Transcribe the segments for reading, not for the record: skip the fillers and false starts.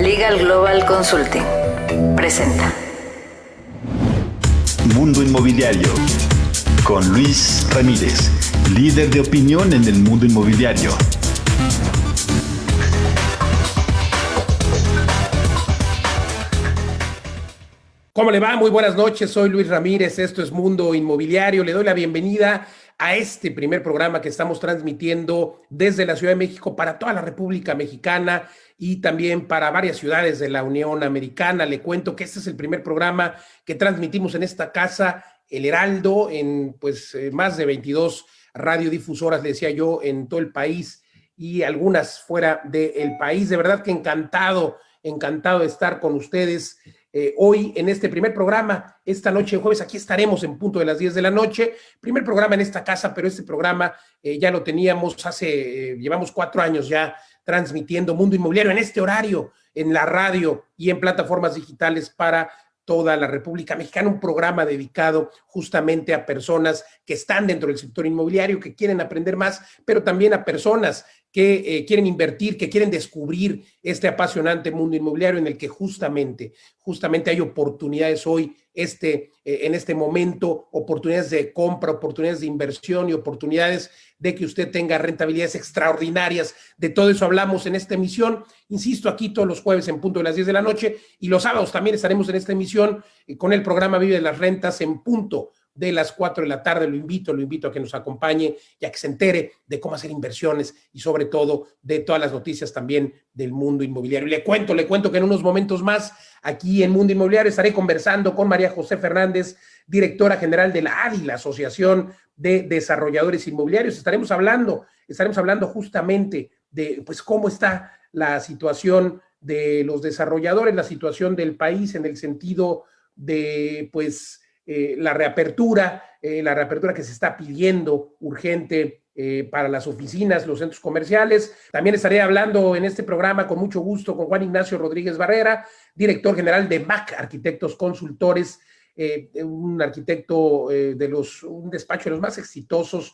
Legal Global Consulting presenta Mundo Inmobiliario con Luis Ramírez, líder de opinión en el mundo inmobiliario. ¿Cómo le va? Muy buenas noches, soy Luis Ramírez, esto es Mundo Inmobiliario. Le doy la bienvenida a este primer programa que estamos transmitiendo desde la Ciudad de México para toda la República Mexicana y también para varias ciudades de la Unión Americana. Le cuento que este es el primer programa que transmitimos en esta casa, El Heraldo, en más de 22 radiodifusoras, le decía yo, en todo el país y algunas fuera del país. De verdad que encantado de estar con ustedes. Hoy en este primer programa, esta noche, jueves, aquí estaremos en punto de las 10 de la noche. Primer programa en esta casa, pero este programa ya lo teníamos llevamos 4 años ya transmitiendo Mundo Inmobiliario en este horario, en la radio y en plataformas digitales para toda la República Mexicana, un programa dedicado justamente a personas que están dentro del sector inmobiliario, que quieren aprender más, pero también a personas que quieren invertir, que quieren descubrir este apasionante mundo inmobiliario en el que justamente hay oportunidades hoy, en este momento, oportunidades de compra, oportunidades de inversión y oportunidades de que usted tenga rentabilidades extraordinarias. De todo eso hablamos en esta emisión. Insisto, aquí todos los jueves en punto de las 10 de la noche y los sábados también estaremos en esta emisión con el programa Vive de las Rentas en punto de las 4 de la tarde. Lo invito a que nos acompañe y a que se entere de cómo hacer inversiones y sobre todo de todas las noticias también del mundo inmobiliario. Le cuento que en unos momentos más aquí en Mundo Inmobiliario estaré conversando con María José Fernández, directora general de la ADI, la Asociación de Desarrolladores Inmobiliarios. Estaremos hablando justamente de cómo está la situación de los desarrolladores, la situación del país en el sentido de la reapertura que se está pidiendo urgente para las oficinas, los centros comerciales. También estaré hablando en este programa con mucho gusto con Juan Ignacio Rodríguez Barrera, director general de MAC Arquitectos Consultores, un arquitecto un despacho de los más exitosos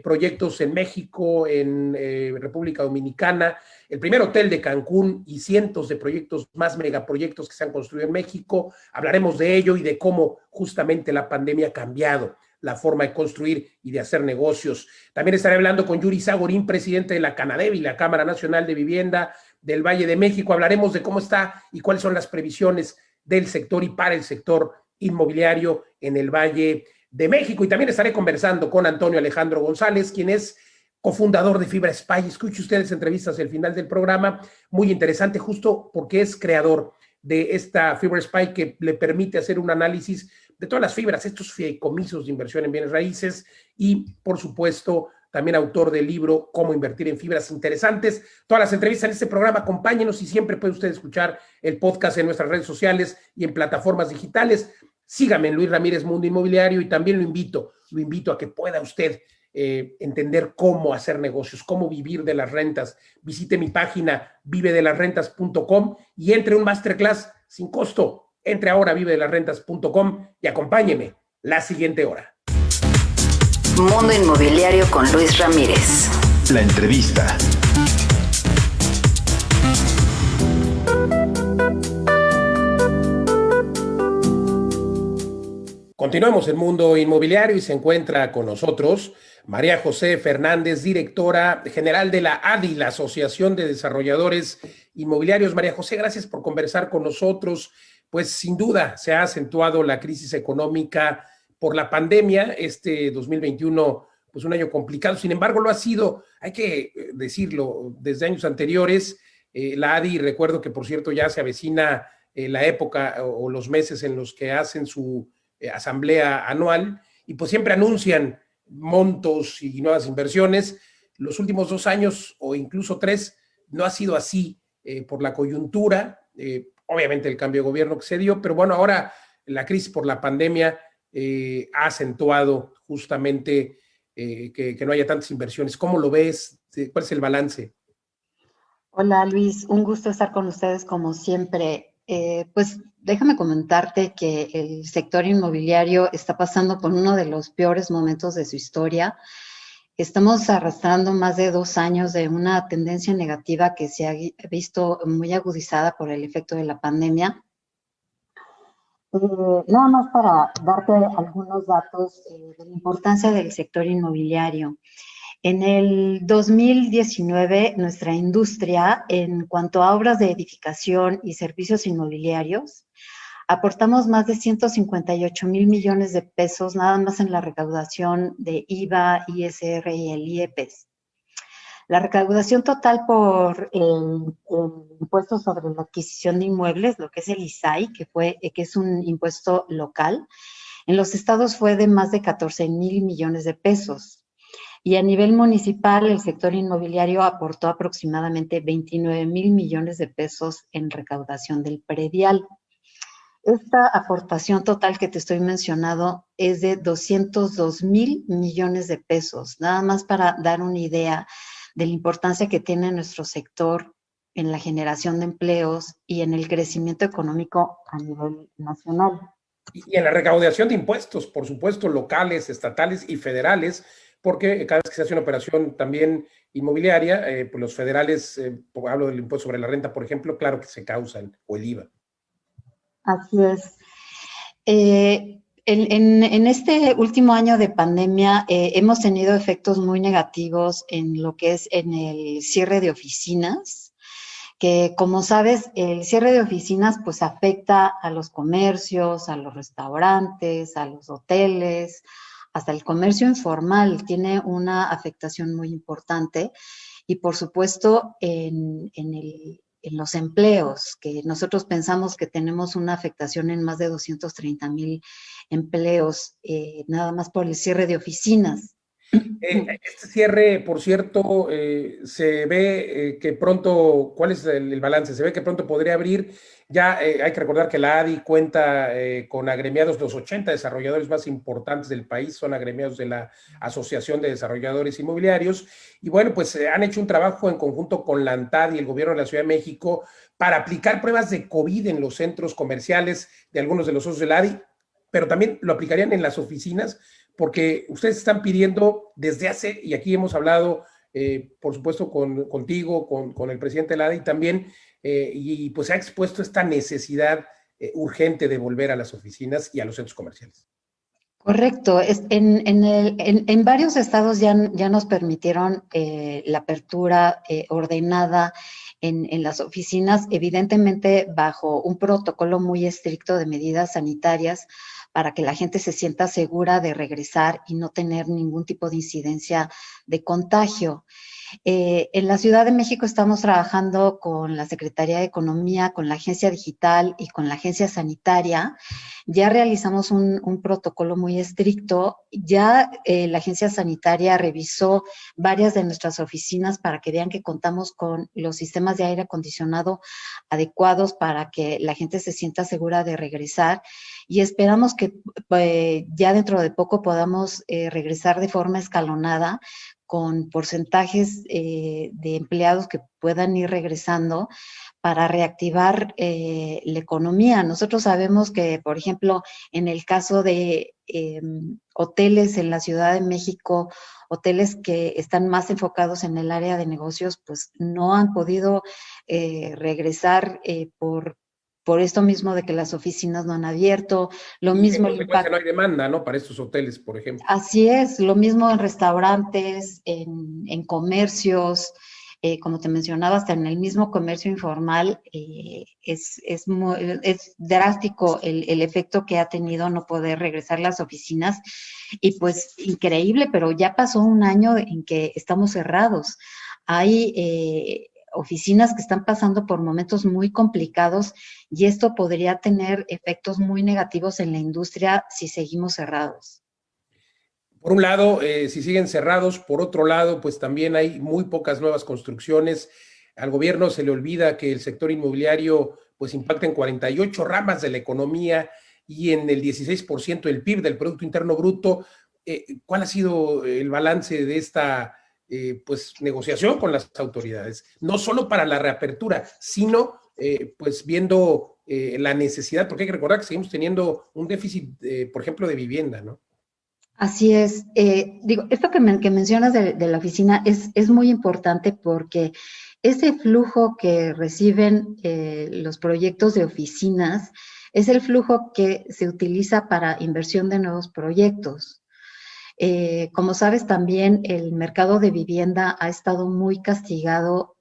proyectos en México, en República Dominicana, el primer hotel de Cancún y cientos de proyectos más, megaproyectos que se han construido en México. Hablaremos de ello y de cómo justamente la pandemia ha cambiado la forma de construir y de hacer negocios. También estaré hablando con Yuri Sagorín, presidente de la Canadevi, la Cámara Nacional de Vivienda del Valle de México. Hablaremos de cómo está y cuáles son las previsiones del sector y para el sector inmobiliario en el Valle de México. Y también estaré conversando con Antonio Alejandro González, quien es cofundador de Fibra Spy. Escuche ustedes entrevistas al final del programa, muy interesante, justo porque es creador de esta Fibra Spy que le permite hacer un análisis de todas las fibras, estos fideicomisos de inversión en bienes raíces y, por supuesto, también autor del libro Cómo invertir en fibras. Interesantes todas las entrevistas en este programa. Acompáñenos y siempre puede usted escuchar el podcast en nuestras redes sociales y en plataformas digitales. Sígame en Luis Ramírez Mundo Inmobiliario y también lo invito a que pueda usted entender cómo hacer negocios, cómo vivir de las rentas. Visite mi página vivedelasrentas.com y entre un masterclass sin costo. Entre ahora a vivedelasrentas.com y acompáñeme la siguiente hora. Mundo Inmobiliario con Luis Ramírez. La entrevista. Continuamos en Mundo Inmobiliario y se encuentra con nosotros María José Fernández, directora general de la ADI, la Asociación de Desarrolladores Inmobiliarios. María José, gracias por conversar con nosotros. Pues sin duda se ha acentuado la crisis económica por la pandemia. 2021, pues un año complicado. Sin embargo, lo ha sido, hay que decirlo, desde años anteriores. La ADI, recuerdo que por cierto ya se avecina la época o los meses en los que hacen su asamblea anual y pues siempre anuncian montos y nuevas inversiones. Los últimos 2 años o incluso 3 no ha sido así por la coyuntura, obviamente el cambio de gobierno que se dio, pero bueno, ahora la crisis por la pandemia ha acentuado justamente que no haya tantas inversiones. ¿Cómo lo ves? ¿Cuál es el balance? Hola Luis, un gusto estar con ustedes como siempre. Pues déjame comentarte que el sector inmobiliario está pasando por uno de los peores momentos de su historia. Estamos arrastrando más de 2 años de una tendencia negativa que se ha visto muy agudizada por el efecto de la pandemia. Nada más para darte algunos datos de la importancia del sector inmobiliario. En el 2019, nuestra industria, en cuanto a obras de edificación y servicios inmobiliarios, aportamos más de 158 mil millones de pesos nada más en la recaudación de IVA, ISR y el IEPES. La recaudación total por el impuesto sobre la adquisición de inmuebles, lo que es el ISAI, que es un impuesto local, en los estados fue de más de 14 mil millones de pesos. Y a nivel municipal, el sector inmobiliario aportó aproximadamente 29 mil millones de pesos en recaudación del predial. Esta aportación total que te estoy mencionando es de 202 mil millones de pesos, nada más para dar una idea de la importancia que tiene nuestro sector en la generación de empleos y en el crecimiento económico a nivel nacional. Y en la recaudación de impuestos, por supuesto, locales, estatales y federales, porque cada vez que se hace una operación también inmobiliaria, pues los federales, hablo del impuesto sobre la renta, por ejemplo, claro que se causan, o el IVA. Así es. En este último año de pandemia hemos tenido efectos muy negativos en lo que es en el cierre de oficinas, que como sabes, el cierre de oficinas pues afecta a los comercios, a los restaurantes, a los hoteles, hasta el comercio informal tiene una afectación muy importante y por supuesto en los empleos, que nosotros pensamos que tenemos una afectación en más de 230 mil empleos, nada más por el cierre de oficinas. Este cierre, por cierto, se ve que pronto, ¿cuál es el balance? Se ve que pronto podría abrir. Ya hay que recordar que la ADI cuenta con agremiados, los 80 desarrolladores más importantes del país son agremiados de la Asociación de Desarrolladores Inmobiliarios. Y bueno, pues han hecho un trabajo en conjunto con la ANTAD y el gobierno de la Ciudad de México para aplicar pruebas de COVID en los centros comerciales de algunos de los socios de la ADI, pero también lo aplicarían en las oficinas, porque ustedes están pidiendo desde hace, y aquí hemos hablado, por supuesto, contigo, con el presidente de la ADI también, y pues se ha expuesto esta necesidad urgente de volver a las oficinas y a los centros comerciales. Correcto. En varios estados ya nos permitieron la apertura ordenada en las oficinas, evidentemente bajo un protocolo muy estricto de medidas sanitarias para que la gente se sienta segura de regresar y no tener ningún tipo de incidencia de contagio. En la Ciudad de México estamos trabajando con la Secretaría de Economía, con la Agencia Digital y con la Agencia Sanitaria. Ya realizamos un protocolo muy estricto. Ya la Agencia Sanitaria revisó varias de nuestras oficinas para que vean que contamos con los sistemas de aire acondicionado adecuados para que la gente se sienta segura de regresar. Y esperamos que ya dentro de poco podamos regresar de forma escalonada con porcentajes de empleados que puedan ir regresando para reactivar la economía. Nosotros sabemos que, por ejemplo, en el caso de hoteles en la Ciudad de México, hoteles que están más enfocados en el área de negocios, pues no han podido regresar por esto mismo de que las oficinas no han abierto. Lo mismo en consecuencia no hay demanda, ¿no? Para estos hoteles, por ejemplo. Así es, lo mismo en restaurantes, en comercios, como te mencionaba, hasta en el mismo comercio informal, es drástico el efecto que ha tenido no poder regresar las oficinas. Y pues increíble, pero ya pasó un año en que estamos cerrados. Hay oficinas que están pasando por momentos muy complicados y esto podría tener efectos muy negativos en la industria si seguimos cerrados. Por un lado, si siguen cerrados, por otro lado, pues también hay muy pocas nuevas construcciones. Al gobierno se le olvida que el sector inmobiliario pues impacta en 48 ramas de la economía y en el 16% del PIB, del Producto Interno Bruto. ¿Cuál ha sido el balance de esta pues negociación con las autoridades? No solo para la reapertura, sino pues viendo la necesidad, porque hay que recordar que seguimos teniendo un déficit, por ejemplo, de vivienda, ¿no? Así es. Esto que mencionas de la oficina es muy importante porque ese flujo que reciben los proyectos de oficinas es el flujo que se utiliza para inversión de nuevos proyectos. Como sabes, también el mercado de vivienda ha estado muy castigado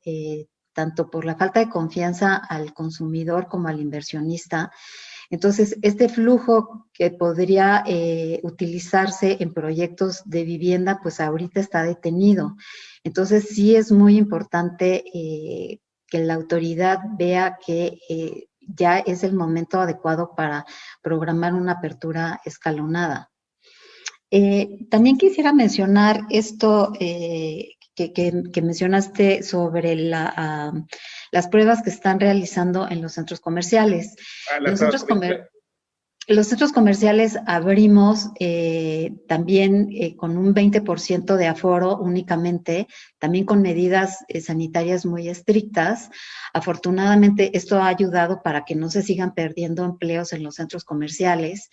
tanto por la falta de confianza al consumidor como al inversionista. Entonces, este flujo que podría utilizarse en proyectos de vivienda, pues ahorita está detenido. Entonces, sí es muy importante que la autoridad vea que ya es el momento adecuado para programar una apertura escalonada. También quisiera mencionar esto que mencionaste sobre las pruebas que están realizando en los centros comerciales. En los centros comerciales abrimos también con un 20% de aforo únicamente, también con medidas sanitarias muy estrictas. Afortunadamente, esto ha ayudado para que no se sigan perdiendo empleos en los centros comerciales.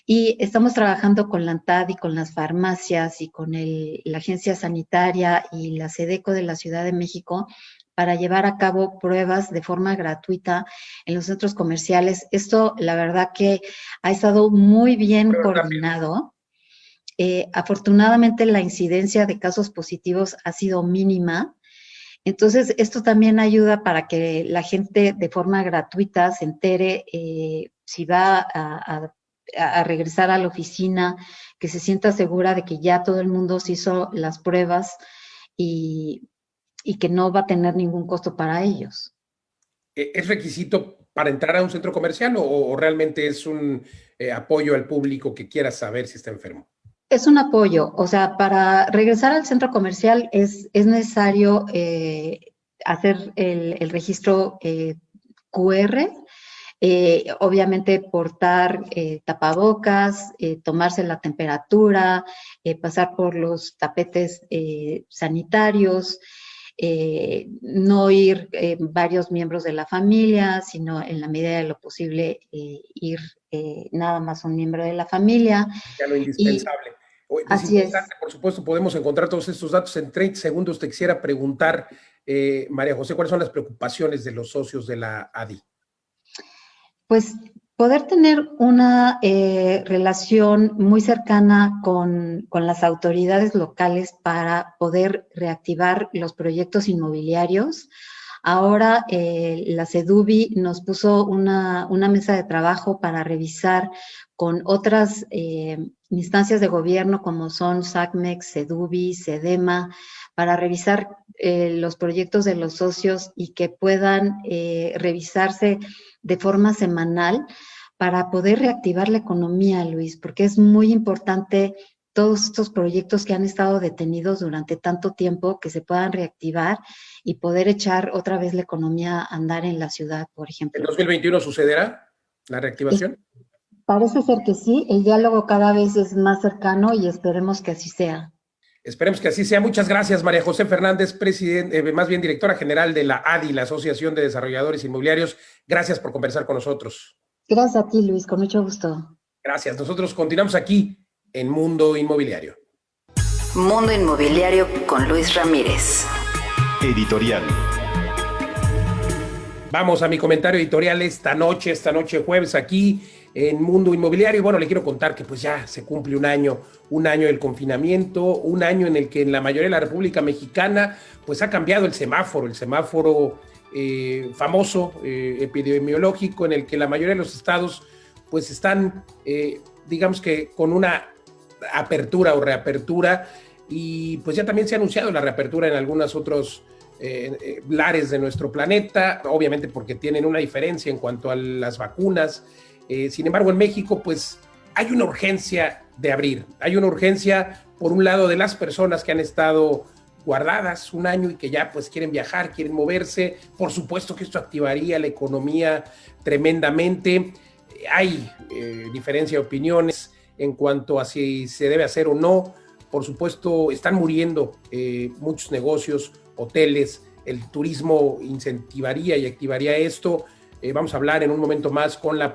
Y estamos trabajando con la ANTAD y con las farmacias y con la Agencia Sanitaria y la SEDECO de la Ciudad de México para llevar a cabo pruebas de forma gratuita en los centros comerciales. Esto, la verdad que ha estado muy bien coordinado. Afortunadamente, la incidencia de casos positivos ha sido mínima. Entonces, esto también ayuda para que la gente de forma gratuita se entere si va a regresar a la oficina, que se sienta segura de que ya todo el mundo se hizo las pruebas y que no va a tener ningún costo para ellos. ¿Es requisito para entrar a un centro comercial o realmente es un apoyo al público que quiera saber si está enfermo? Es un apoyo, o sea, para regresar al centro comercial es necesario hacer el registro QR, obviamente portar tapabocas, tomarse la temperatura, pasar por los tapetes sanitarios, no ir varios miembros de la familia, sino en la medida de lo posible ir nada más un miembro de la familia. Ya lo indispensable. Así es. Por supuesto, podemos encontrar todos estos datos. En 30 segundos te quisiera preguntar, María José, ¿cuáles son las preocupaciones de los socios de la ADI? Pues poder tener una relación muy cercana con las autoridades locales para poder reactivar los proyectos inmobiliarios. Ahora la CEDUBI nos puso una mesa de trabajo para revisar con otras instancias de gobierno como son SACMEX, CEDUBI, CEDEMA, para revisar los proyectos de los socios y que puedan revisarse de forma semanal para poder reactivar la economía, Luis, porque es muy importante todos estos proyectos que han estado detenidos durante tanto tiempo que se puedan reactivar y poder echar otra vez la economía a andar en la ciudad, por ejemplo. ¿En 2021 sucederá la reactivación? Parece ser que sí, el diálogo cada vez es más cercano y esperemos que así sea. Esperemos que así sea. Muchas gracias, María José Fernández, directora general de la ADI, la Asociación de Desarrolladores Inmobiliarios. Gracias por conversar con nosotros. Gracias a ti, Luis, con mucho gusto. Gracias. Nosotros continuamos aquí en Mundo Inmobiliario. Mundo Inmobiliario con Luis Ramírez. Editorial. Vamos a mi comentario editorial esta noche jueves aquí en Mundo Inmobiliario. Y bueno, le quiero contar que pues ya se cumple un año del confinamiento, un año en el que en la mayoría de la República Mexicana pues ha cambiado el semáforo famoso epidemiológico, en el que la mayoría de los estados pues están digamos que con una apertura o reapertura, y pues ya también se ha anunciado la reapertura en algunos otros lares de nuestro planeta, obviamente porque tienen una diferencia en cuanto a las vacunas. Sin embargo, en México, pues hay una urgencia de abrir. Hay una urgencia, por un lado, de las personas que han estado guardadas un año y que ya pues quieren viajar, quieren moverse. Por supuesto que esto activaría la economía tremendamente. Hay diferencia de opiniones en cuanto a si se debe hacer o no. Por supuesto, están muriendo muchos negocios, hoteles. El turismo incentivaría y activaría esto. Vamos a hablar en un momento más con la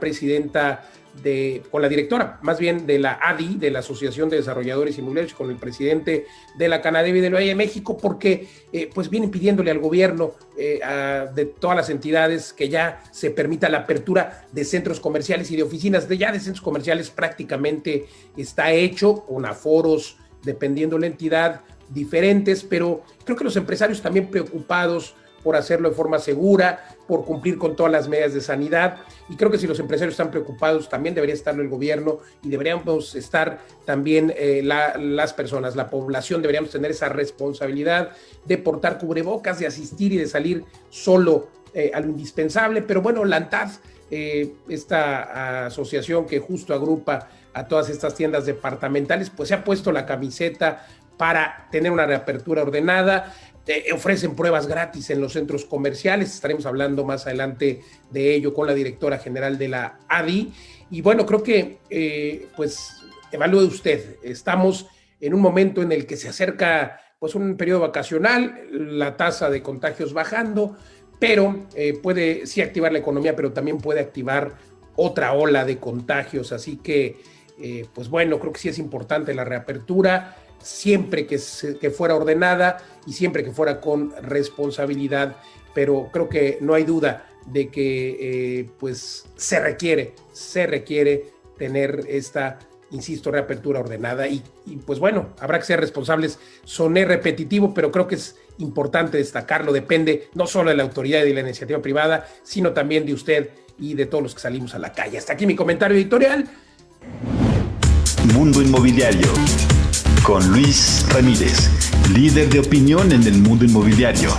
con la directora, más bien de la ADI, de la Asociación de Desarrolladores Inmobiliarios, con el presidente de la Canadevi del Valle de México, porque pues vienen pidiéndole al gobierno de todas las entidades que ya se permita la apertura de centros comerciales y de oficinas. De centros comerciales prácticamente está hecho, con aforos, dependiendo la entidad, diferentes, pero creo que los empresarios también preocupados por hacerlo de forma segura, por cumplir con todas las medidas de sanidad, y creo que si los empresarios están preocupados, también debería estarlo el gobierno, y deberíamos estar también las personas, la población, deberíamos tener esa responsabilidad de portar cubrebocas, de asistir y de salir solo a lo indispensable. Pero bueno, la ANTAD, esta asociación que justo agrupa a todas estas tiendas departamentales, pues se ha puesto la camiseta para tener una reapertura ordenada. Ofrecen pruebas gratis en los centros comerciales. Estaremos hablando más adelante de ello con la directora general de la ADI. Y bueno, creo que pues evalúe usted. Estamos en un momento en el que se acerca pues un periodo vacacional, la tasa de contagios bajando, pero puede sí activar la economía, pero también puede activar otra ola de contagios. Así que pues bueno, creo que sí es importante la reapertura, siempre que fuera ordenada y siempre que fuera con responsabilidad, pero creo que no hay duda de que pues se requiere tener esta, insisto, reapertura ordenada y pues bueno, habrá que ser responsables. Soné repetitivo, pero creo que es importante destacarlo. Depende no solo de la autoridad y de la iniciativa privada, sino también de usted y de todos los que salimos a la calle. Hasta aquí mi comentario editorial. Mundo Inmobiliario con Luis Ramírez, líder de opinión en el mundo inmobiliario.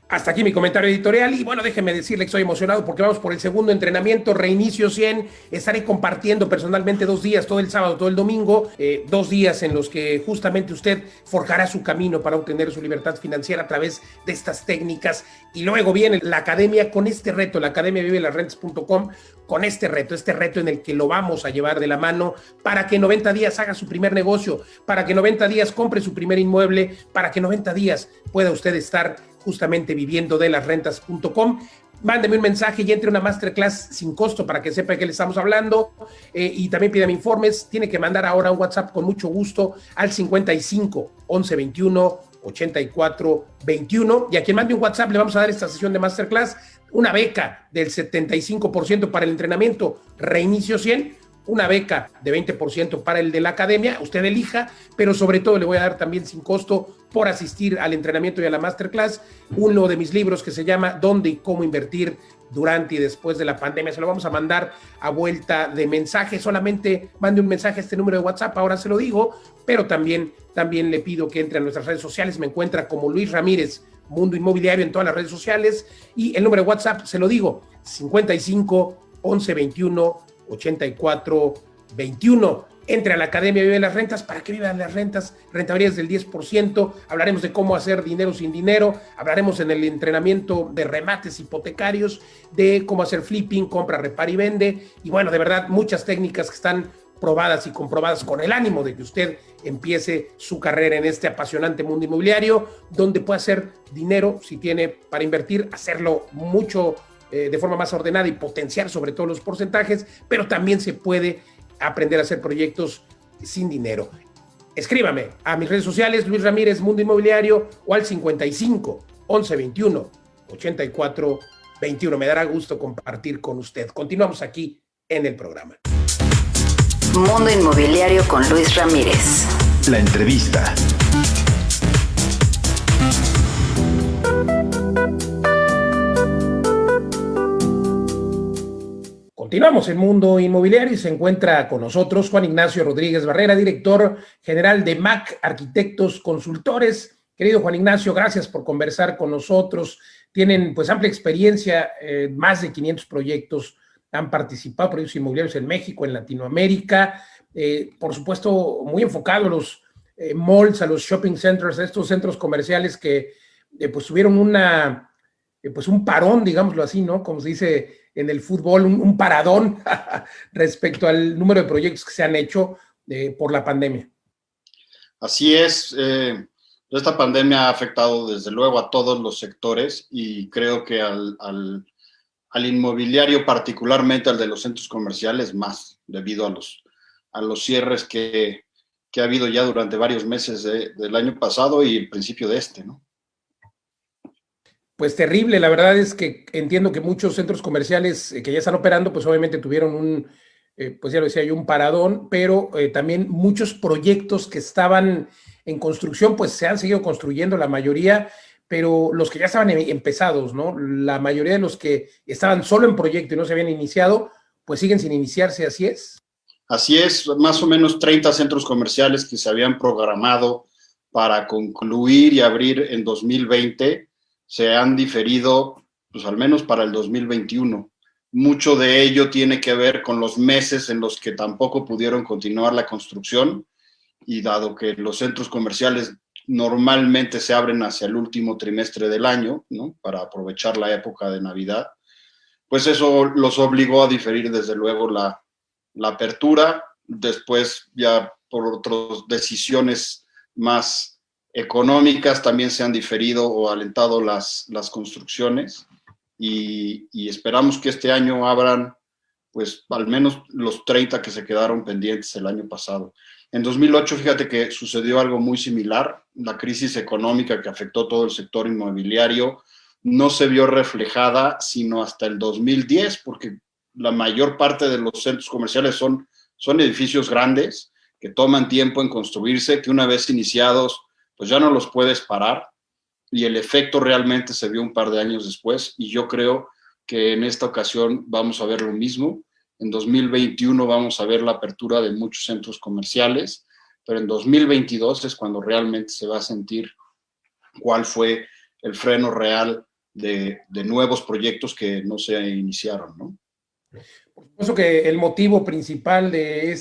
Hasta aquí mi comentario editorial y bueno, déjeme decirle que estoy emocionado porque vamos por el segundo entrenamiento, Reinicio 100. Estaré compartiendo personalmente 2 días, todo el sábado, todo el domingo, 2 días en los que justamente usted forjará su camino para obtener su libertad financiera a través de estas técnicas. Y luego viene la academia con este reto, la academia vivelasrentas.com, con este reto en el que lo vamos a llevar de la mano para que en 90 días haga su primer negocio, para que en 90 días compre su primer inmueble, para que en 90 días pueda usted estar justamente viviendo de lasrentas.com. Mándeme un mensaje y entre una masterclass sin costo para que sepa de qué le estamos hablando, y también pídame informes. Tiene que mandar ahora un WhatsApp con mucho gusto al 55 11 21 84 21, y a quien mande un WhatsApp le vamos a dar esta sesión de masterclass, una beca del 75% para el entrenamiento Reinicio 100, una beca de 20% para el de la academia, usted elija, pero sobre todo le voy a dar también sin costo por asistir al entrenamiento y a la masterclass uno de mis libros que se llama ¿Dónde y cómo invertir durante y después de la pandemia? Se lo vamos a mandar a vuelta de mensaje. Solamente mande un mensaje a este número de WhatsApp, ahora se lo digo, pero también le pido que entre a nuestras redes sociales. Me encuentra como Luis Ramírez Mundo Inmobiliario en todas las redes sociales, y el número de WhatsApp, se lo digo, 55 11 21 84 21. Entre a la Academia Vive las Rentas para que vivan las rentas, rentabilidades del 10%. Hablaremos de cómo hacer dinero sin dinero. Hablaremos en el entrenamiento de remates hipotecarios, de cómo hacer flipping, compra, repara y vende. Y bueno, de verdad, muchas técnicas que están probadas y comprobadas con el ánimo de que usted empiece su carrera en este apasionante mundo inmobiliario, donde puede hacer dinero si tiene para invertir, hacerlo mucho de forma más ordenada y potenciar sobre todo los porcentajes, pero también se puede aprender a hacer proyectos sin dinero. Escríbame a mis redes sociales, Luis Ramírez Mundo Inmobiliario, o al 55 11 21 84 21. Me dará gusto compartir con usted. Continuamos aquí en el programa. Mundo Inmobiliario con Luis Ramírez. La entrevista. Continuamos en Mundo Inmobiliario y se encuentra con nosotros Juan Ignacio Rodríguez Barrera, director general de MAC Arquitectos Consultores. Querido Juan Ignacio, gracias por conversar con nosotros. Tienen pues amplia experiencia, más de 500 proyectos han participado, proyectos inmobiliarios en México, en Latinoamérica, por supuesto muy enfocado a los malls, a los shopping centers, a estos centros comerciales que pues tuvieron un parón, digámoslo así, ¿no? Como se dice en el fútbol, un paradón respecto al número de proyectos que se han hecho por la pandemia. Así es. Esta pandemia ha afectado desde luego a todos los sectores y creo que al inmobiliario, particularmente al de los centros comerciales, más, debido a los cierres que ha habido ya durante varios meses del año pasado y el principio de este, ¿no? Pues terrible, la verdad es que entiendo que muchos centros comerciales que ya están operando, pues obviamente tuvieron pues ya lo decía yo, un paradón, pero también muchos proyectos que estaban en construcción, pues se han seguido construyendo la mayoría, pero los que ya estaban empezados, ¿no? La mayoría de los que estaban solo en proyecto y no se habían iniciado, pues siguen sin iniciarse, así es. Así es, más o menos 30 centros comerciales que se habían programado para concluir y abrir en 2020 se han diferido, pues al menos para el 2021. Mucho de ello tiene que ver con los meses en los que tampoco pudieron continuar la construcción y dado que los centros comerciales normalmente se abren hacia el último trimestre del año, ¿no? Para aprovechar la época de Navidad, pues eso los obligó a diferir desde luego la apertura, después ya por otras decisiones más económicas también se han diferido o alentado las construcciones y esperamos que este año abran pues al menos los 30 que se quedaron pendientes el año pasado. En 2008, fíjate que sucedió algo muy similar, la crisis económica que afectó todo el sector inmobiliario no se vio reflejada sino hasta el 2010, porque la mayor parte de los centros comerciales son edificios grandes que toman tiempo en construirse, que una vez iniciados, pues ya no los puedes parar y el efecto realmente se vio un par de años después y yo creo que en esta ocasión vamos a ver lo mismo. En 2021 vamos a ver la apertura de muchos centros comerciales, pero en 2022 es cuando realmente se va a sentir cuál fue el freno real de nuevos proyectos que no se iniciaron, ¿no? Por supuesto que el motivo principal de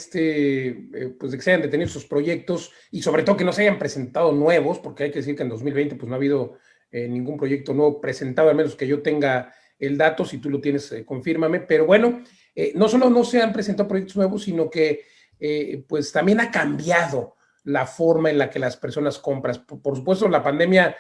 pues de que se hayan detenido sus proyectos y sobre todo que no se hayan presentado nuevos, porque hay que decir que en 2020 pues no ha habido ningún proyecto nuevo presentado, al menos que yo tenga el dato, si tú lo tienes, confírmame, pero bueno, no solo no se han presentado proyectos nuevos, sino que pues también ha cambiado la forma en la que las personas compran. Por supuesto, la pandemia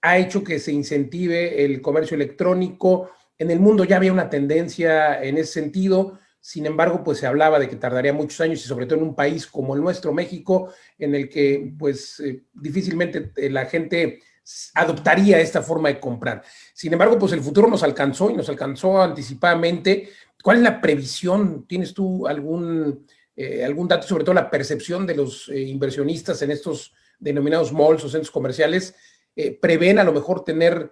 ha hecho que se incentive el comercio electrónico. En el mundo ya había una tendencia en ese sentido, sin embargo, pues se hablaba de que tardaría muchos años y sobre todo en un país como el nuestro, México, en el que pues difícilmente la gente adoptaría esta forma de comprar. Sin embargo, pues el futuro nos alcanzó y nos alcanzó anticipadamente. ¿Cuál es la previsión? ¿Tienes tú algún dato, sobre todo la percepción de los inversionistas en estos denominados malls o centros comerciales? ¿Prevén a lo mejor tener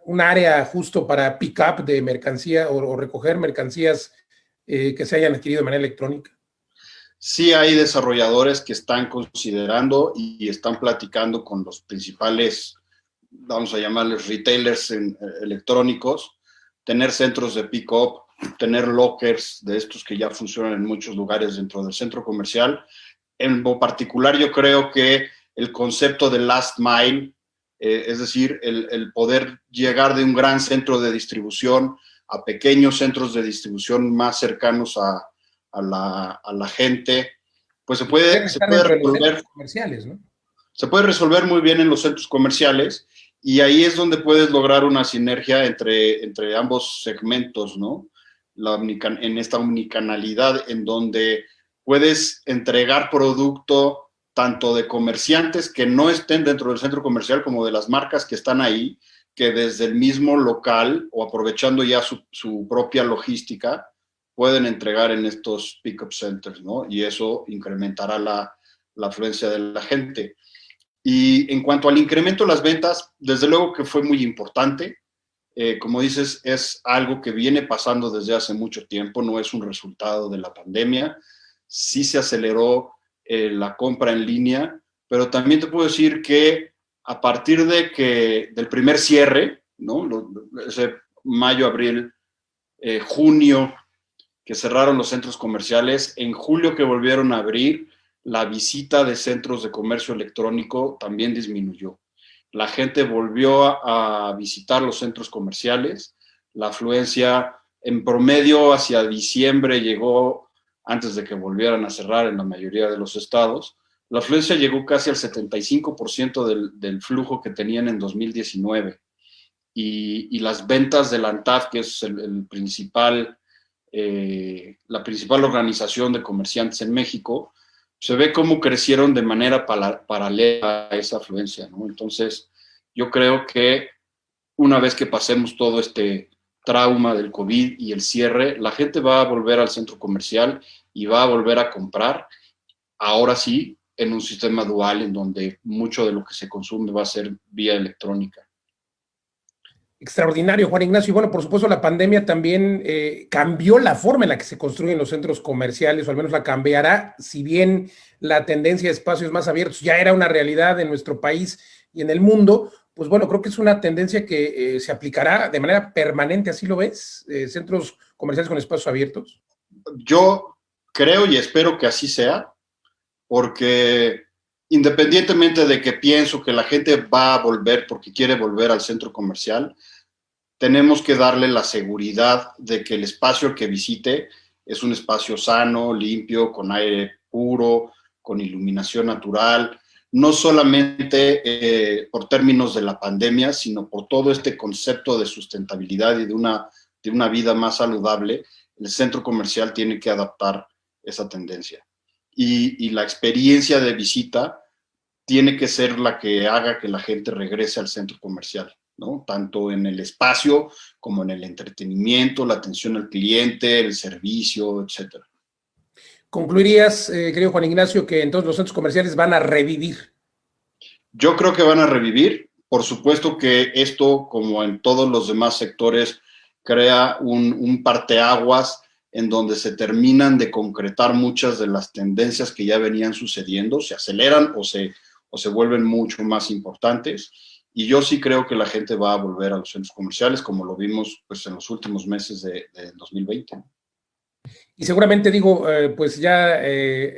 un área justo para pick-up de mercancía o recoger mercancías que se hayan adquirido de manera electrónica? Sí hay desarrolladores que están considerando y están platicando con los principales, vamos a llamarles retailers electrónicos, tener centros de pick-up, tener lockers de estos que ya funcionan en muchos lugares dentro del centro comercial. En lo particular, yo creo que el concepto de last mile, es decir, el poder llegar de un gran centro de distribución a pequeños centros de distribución más cercanos a la gente, pues se puede resolver comerciales, ¿no? Se puede resolver muy bien en los centros comerciales y ahí es donde puedes lograr una sinergia entre ambos segmentos, ¿no? En esta omnicanalidad en donde puedes entregar producto tanto de comerciantes que no estén dentro del centro comercial como de las marcas que están ahí, que desde el mismo local o aprovechando ya su propia logística pueden entregar en estos pick-up centers, ¿no? Y eso incrementará la afluencia de la gente. Y en cuanto al incremento de las ventas, desde luego que fue muy importante. Como dices, es algo que viene pasando desde hace mucho tiempo, no es un resultado de la pandemia. Sí se aceleró la compra en línea, pero también te puedo decir que a partir del primer cierre, ¿no? Ese mayo, abril, junio, que cerraron los centros comerciales, en julio que volvieron a abrir, la visita de centros de comercio electrónico también disminuyó. La gente volvió a visitar los centros comerciales, la afluencia en promedio hacia diciembre llegó, antes de que volvieran a cerrar en la mayoría de los estados, La afluencia llegó casi al 75% del flujo que tenían en 2019. Y las ventas de la ANTAD, que es la principal organización de comerciantes en México, se ve cómo crecieron de manera paralela a esa afluencia, ¿no? Entonces, yo creo que una vez que pasemos todo este trauma del COVID y el cierre, la gente va a volver al centro comercial y va a volver a comprar, ahora sí, en un sistema dual en donde mucho de lo que se consume va a ser vía electrónica. Extraordinario, Juan Ignacio. Y bueno, por supuesto, la pandemia también cambió la forma en la que se construyen los centros comerciales, o al menos la cambiará, si bien la tendencia de espacios más abiertos ya era una realidad en nuestro país y en el mundo. Pues bueno, creo que es una tendencia que se aplicará de manera permanente, ¿así lo ves? Centros comerciales con espacios abiertos. Yo creo y espero que así sea, porque independientemente de que pienso que la gente va a volver porque quiere volver al centro comercial, tenemos que darle la seguridad de que el espacio que visite es un espacio sano, limpio, con aire puro, con iluminación natural, no solamente por términos de la pandemia, sino por todo este concepto de sustentabilidad y de una vida más saludable. El centro comercial tiene que adaptar esa tendencia. Y la experiencia de visita tiene que ser la que haga que la gente regrese al centro comercial, ¿no? Tanto en el espacio como en el entretenimiento, la atención al cliente, el servicio, etcétera. ¿Concluirías, querido Juan Ignacio, que entonces los centros comerciales van a revivir? Yo creo que van a revivir. Por supuesto que esto, como en todos los demás sectores, crea un parteaguas en donde se terminan de concretar muchas de las tendencias que ya venían sucediendo, se aceleran o se vuelven mucho más importantes. Y yo sí creo que la gente va a volver a los centros comerciales, como lo vimos pues, en los últimos meses de 2020. Y seguramente pues ya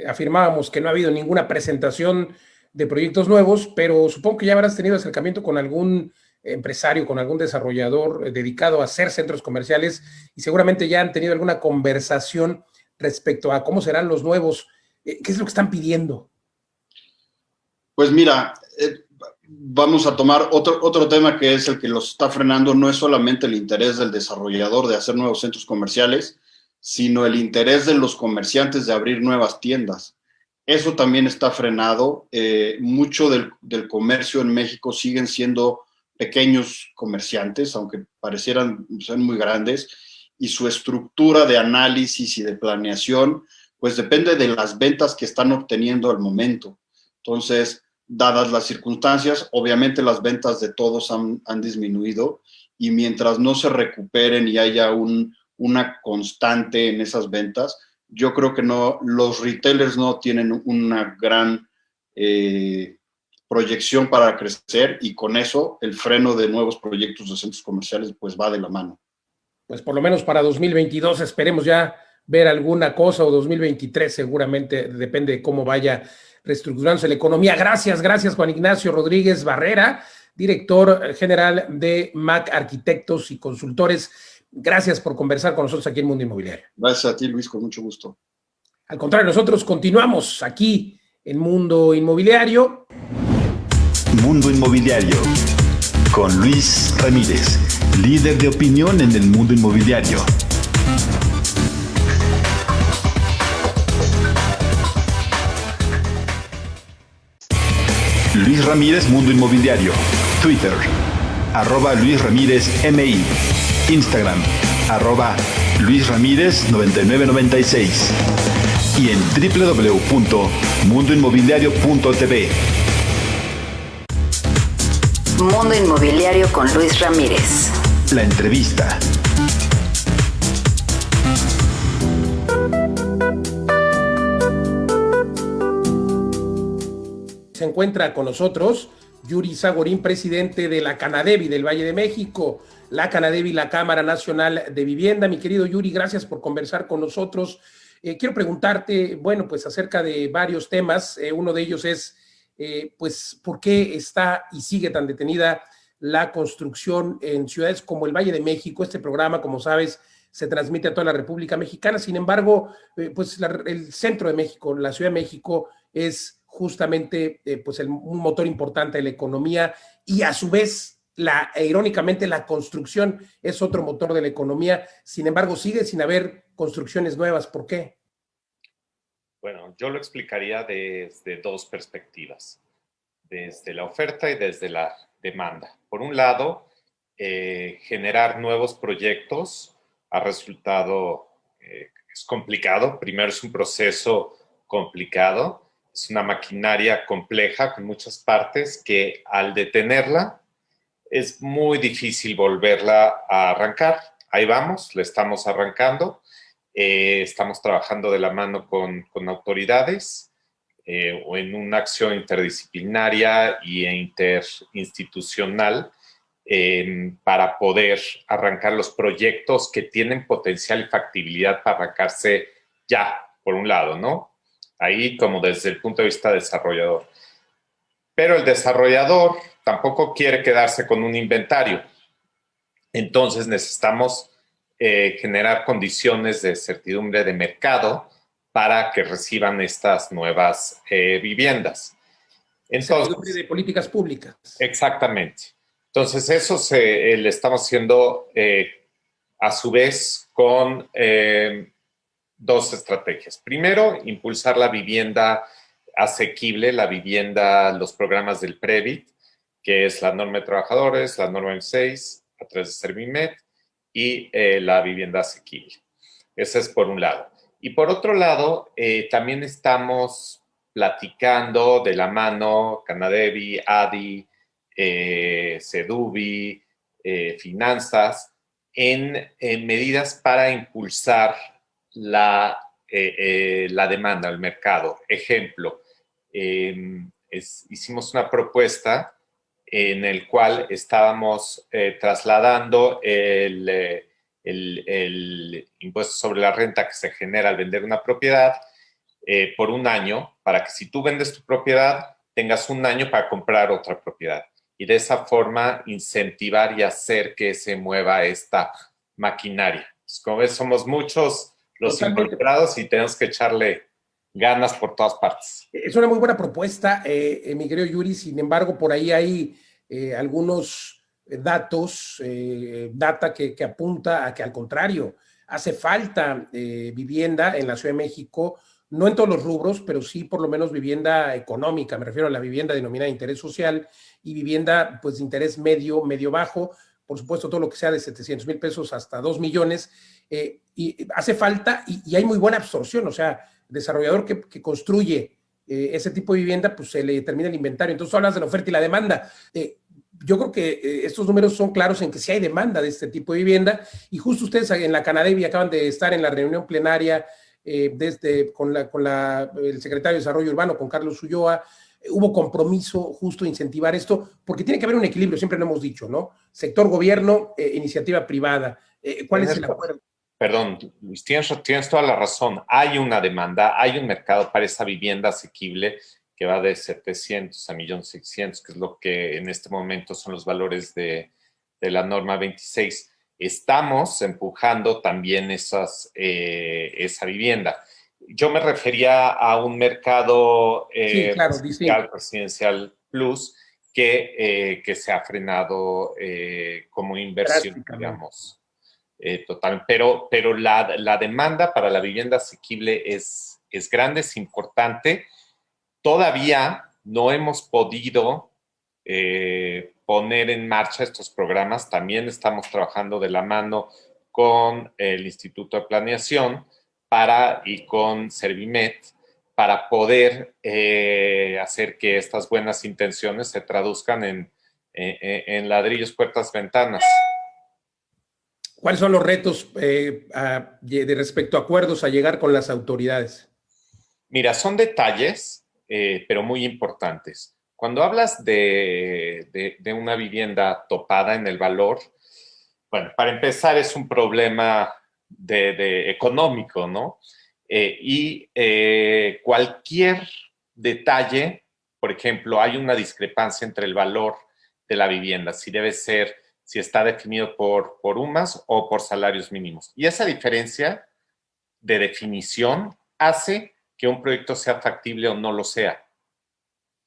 afirmábamos que no ha habido ninguna presentación de proyectos nuevos, pero supongo que ya habrás tenido acercamiento con algún empresario, con algún desarrollador dedicado a hacer centros comerciales y seguramente ya han tenido alguna conversación respecto a cómo serán los nuevos. ¿Qué es lo que están pidiendo? Pues mira, vamos a tomar otro tema que es el que los está frenando. No es solamente el interés del desarrollador de hacer nuevos centros comerciales, sino el interés de los comerciantes de abrir nuevas tiendas. Eso también está frenado. Mucho del comercio en México siguen siendo pequeños comerciantes, aunque parecieran ser muy grandes, y su estructura de análisis y de planeación, pues depende de las ventas que están obteniendo al momento. Entonces, dadas las circunstancias, obviamente las ventas de todos han disminuido, y mientras no se recuperen y haya una constante en esas ventas, yo creo que los retailers no tienen una gran proyección para crecer, y con eso el freno de nuevos proyectos de centros comerciales pues va de la mano. Pues por lo menos para 2022 esperemos ya ver alguna cosa, o 2023 seguramente, depende de cómo vaya reestructurándose la economía. Gracias Juan Ignacio Rodríguez Barrera, director general de MAC Arquitectos y Consultores. Gracias por conversar con nosotros aquí en Mundo Inmobiliario. Gracias a ti, Luis, con mucho gusto. Al contrario, nosotros continuamos aquí en Mundo Inmobiliario. Mundo Inmobiliario con Luis Ramírez, líder de opinión en el mundo inmobiliario. Luis Ramírez, Mundo Inmobiliario. Twitter, @Luis Ramírez MI. Instagram, @LuisRamírez9996. Y en www.mundoinmobiliario.tv. Mundo Inmobiliario con Luis Ramírez. La entrevista. Se encuentra con nosotros Yuri Zagorín, presidente de la Canadevi del Valle de México. La Canadevi, la Cámara Nacional de Vivienda. Mi querido Yuri, gracias por conversar con nosotros. Quiero preguntarte, bueno, pues acerca de varios temas. Uno de ellos es, pues, ¿por qué está y sigue tan detenida la construcción en ciudades como el Valle de México? Este programa, como sabes, se transmite a toda la República Mexicana. Sin embargo, pues el centro de México, la Ciudad de México, es justamente pues un motor importante de la economía y a su vez, irónicamente, la construcción es otro motor de la economía. Sin embargo, sigue sin haber construcciones nuevas. ¿Por qué? Bueno, yo lo explicaría desde dos perspectivas, desde la oferta y desde la demanda. Por un lado, generar nuevos proyectos ha resultado, es complicado. Primero, es un proceso complicado, es una maquinaria compleja con muchas partes que al detenerla es muy difícil volverla a arrancar. Ahí vamos, la estamos arrancando. Estamos trabajando de la mano con autoridades o en una acción interdisciplinaria e interinstitucional para poder arrancar los proyectos que tienen potencial y factibilidad para arrancarse ya, por un lado, ¿no? Ahí como desde el punto de vista desarrollador. Pero el desarrollador tampoco quiere quedarse con un inventario. Entonces necesitamos generar condiciones de certidumbre de mercado para que reciban estas nuevas viviendas. Entonces, certidumbre de políticas públicas. Exactamente. Entonces, eso le estamos haciendo a su vez con dos estrategias. Primero, impulsar la vivienda asequible, los programas del PREVIT, que es la norma de trabajadores, la norma M6, a través de Servimet, y la vivienda asequible. Ese es por un lado. Y por otro lado, también estamos platicando de la mano Canadevi, ADI, Sedubi, Finanzas, en medidas para impulsar la demanda, el mercado. Ejemplo, hicimos una propuesta en el cual estábamos trasladando el impuesto sobre la renta que se genera al vender una propiedad por un año, para que si tú vendes tu propiedad, tengas un año para comprar otra propiedad. Y de esa forma incentivar y hacer que se mueva esta maquinaria. Pues, como ves, somos muchos los Totalmente involucrados y tenemos que echarle ganas por todas partes. Es una muy buena propuesta, mi querido Yuri. Sin embargo, por ahí hay algunos datos, data que apunta a que al contrario, hace falta vivienda en la Ciudad de México, no en todos los rubros, pero sí por lo menos vivienda económica. Me refiero a la vivienda denominada de interés social y vivienda pues de interés medio, medio bajo, por supuesto todo lo que sea de 700,000 pesos hasta 2 millones, y hace falta y hay muy buena absorción. O sea, el desarrollador que construye ese tipo de vivienda, pues se le termina el inventario. Entonces, hablas de la oferta y la demanda. Yo creo que estos números son claros en que sí hay demanda de este tipo de vivienda, y justo ustedes en la Canadevi acaban de estar en la reunión plenaria con el secretario de Desarrollo Urbano, con Carlos Ulloa. Hubo compromiso justo de incentivar esto, porque tiene que haber un equilibrio, siempre lo hemos dicho, ¿no? Sector gobierno, iniciativa privada. ¿Cuál es el acuerdo? Perdón, Luis, tienes toda la razón. Hay una demanda, hay un mercado para esa vivienda asequible que va de 700 a 1.600.000, que es lo que en este momento son los valores de la norma 26. Estamos empujando también esa vivienda. Yo me refería a un mercado sí, claro, residencial plus que se ha frenado como inversión, digamos. Total, pero la demanda para la vivienda asequible es grande, es importante. Todavía no hemos podido poner en marcha estos programas. También estamos trabajando de la mano con el Instituto de Planeación y con Servimet para poder hacer que estas buenas intenciones se traduzcan en ladrillos, puertas, ventanas. ¿Cuáles son los retos de respecto a acuerdos a llegar con las autoridades? Mira, son detalles, pero muy importantes. Cuando hablas de una vivienda topada en el valor, bueno, para empezar es un problema económico, ¿no? Cualquier detalle, por ejemplo, hay una discrepancia entre el valor de la vivienda, si está definido por UMAS o por salarios mínimos. Y esa diferencia de definición hace que un proyecto sea factible o no lo sea.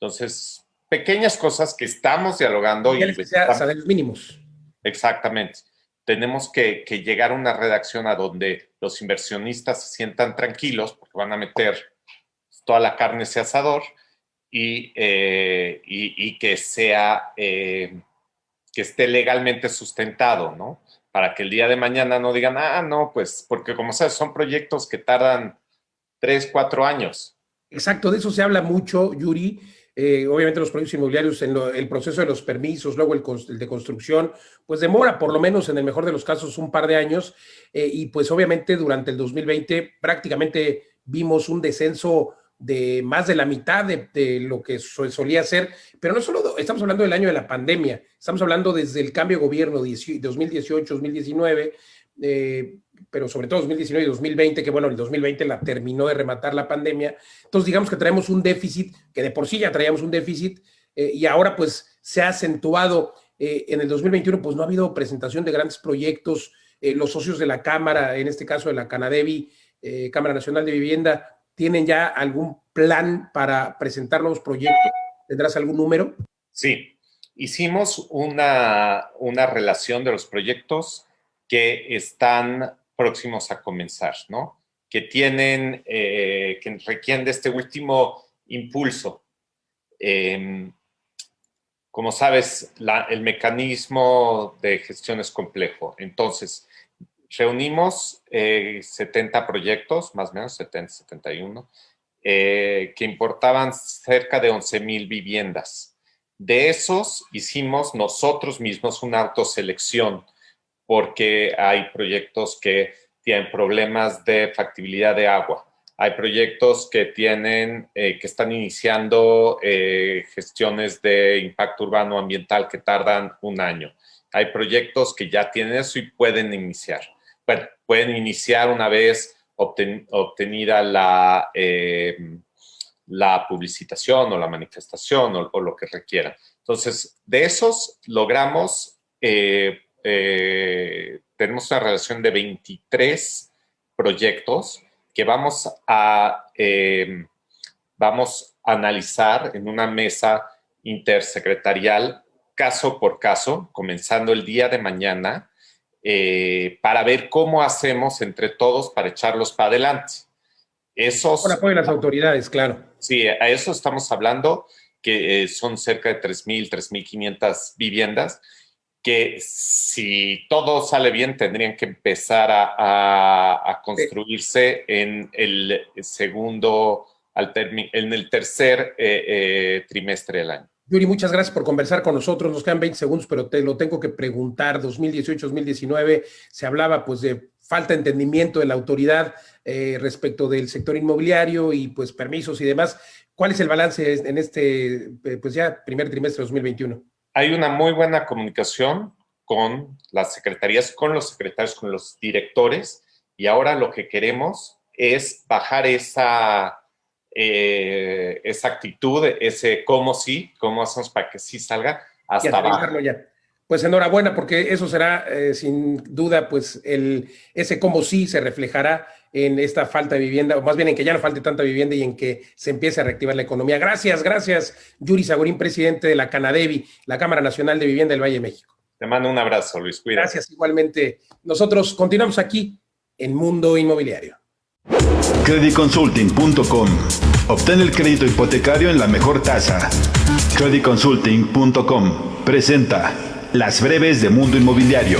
Entonces, pequeñas cosas que estamos dialogando. Salarios mínimos. Exactamente. Tenemos que llegar a una redacción a donde los inversionistas se sientan tranquilos porque van a meter toda la carne ese asador y que sea, que esté legalmente sustentado, ¿no? Para que el día de mañana no digan, no, pues, porque como sabes, son proyectos que tardan 3, 4 años. Exacto, de eso se habla mucho, Yuri. Obviamente los proyectos inmobiliarios, el proceso de los permisos, luego el de construcción, pues demora por lo menos en el mejor de los casos un par de años, y pues obviamente durante el 2020 prácticamente vimos un descenso de más de la mitad de lo que solía ser, pero no solo estamos hablando del año de la pandemia, estamos hablando desde el cambio de gobierno 2018, 2019, pero sobre todo 2019 y 2020, que bueno, el 2020 la terminó de rematar la pandemia. Entonces digamos que traemos un déficit, que de por sí ya traíamos un déficit, y ahora pues se ha acentuado. En el 2021 pues no ha habido presentación de grandes proyectos. Los socios de la Cámara, en este caso de la Canadevi, Cámara Nacional de Vivienda, ¿tienen ya algún plan para presentar nuevos proyectos? ¿Tendrás algún número? Sí, hicimos una relación de los proyectos que están próximos a comenzar, ¿no? Que requieren de este último impulso. Como sabes, el mecanismo de gestión es complejo. Entonces, reunimos 70 proyectos, más o menos 70, 71, que importaban cerca de 11,000 viviendas. De esos hicimos nosotros mismos una autoselección, porque hay proyectos que tienen problemas de factibilidad de agua. Hay proyectos que están iniciando gestiones de impacto urbano ambiental que tardan 1 año. Hay proyectos que ya tienen eso y pueden iniciar. Bueno, pueden iniciar una vez obtenida la publicitación o la manifestación o lo que requiera. Entonces, de esos logramos, tenemos una relación de 23 proyectos que vamos a analizar en una mesa intersecretarial caso por caso, comenzando el día de mañana, para ver cómo hacemos entre todos para echarlos para adelante. Con apoyo de las autoridades, claro. Sí, a eso estamos hablando, que son cerca de 3,000, 3,500 viviendas, que si todo sale bien tendrían que empezar a construirse en el tercer trimestre del año. Yuri, muchas gracias por conversar con nosotros. Nos quedan 20 segundos, pero te lo tengo que preguntar. 2018-2019 se hablaba pues de falta de entendimiento de la autoridad respecto del sector inmobiliario y pues permisos y demás. ¿Cuál es el balance en este pues ya primer trimestre de 2021? Hay una muy buena comunicación con las secretarías, con los secretarios, con los directores, y ahora lo que queremos es bajar esa actitud, ese cómo hacemos para que sí salga hasta abajo. Ya. Pues enhorabuena, porque eso será sin duda, pues ese cómo sí se reflejará en esta falta de vivienda, o más bien en que ya no falte tanta vivienda y en que se empiece a reactivar la economía. Gracias, Yuri Sagurín, presidente de la Canadevi, la Cámara Nacional de Vivienda del Valle de México. Te mando un abrazo, Luis. Cuídate. Gracias, igualmente. Nosotros continuamos aquí en Mundo Inmobiliario. Creditconsulting.com. Obtén el crédito hipotecario en la mejor tasa. Creditconsulting.com presenta Las breves de Mundo Inmobiliario.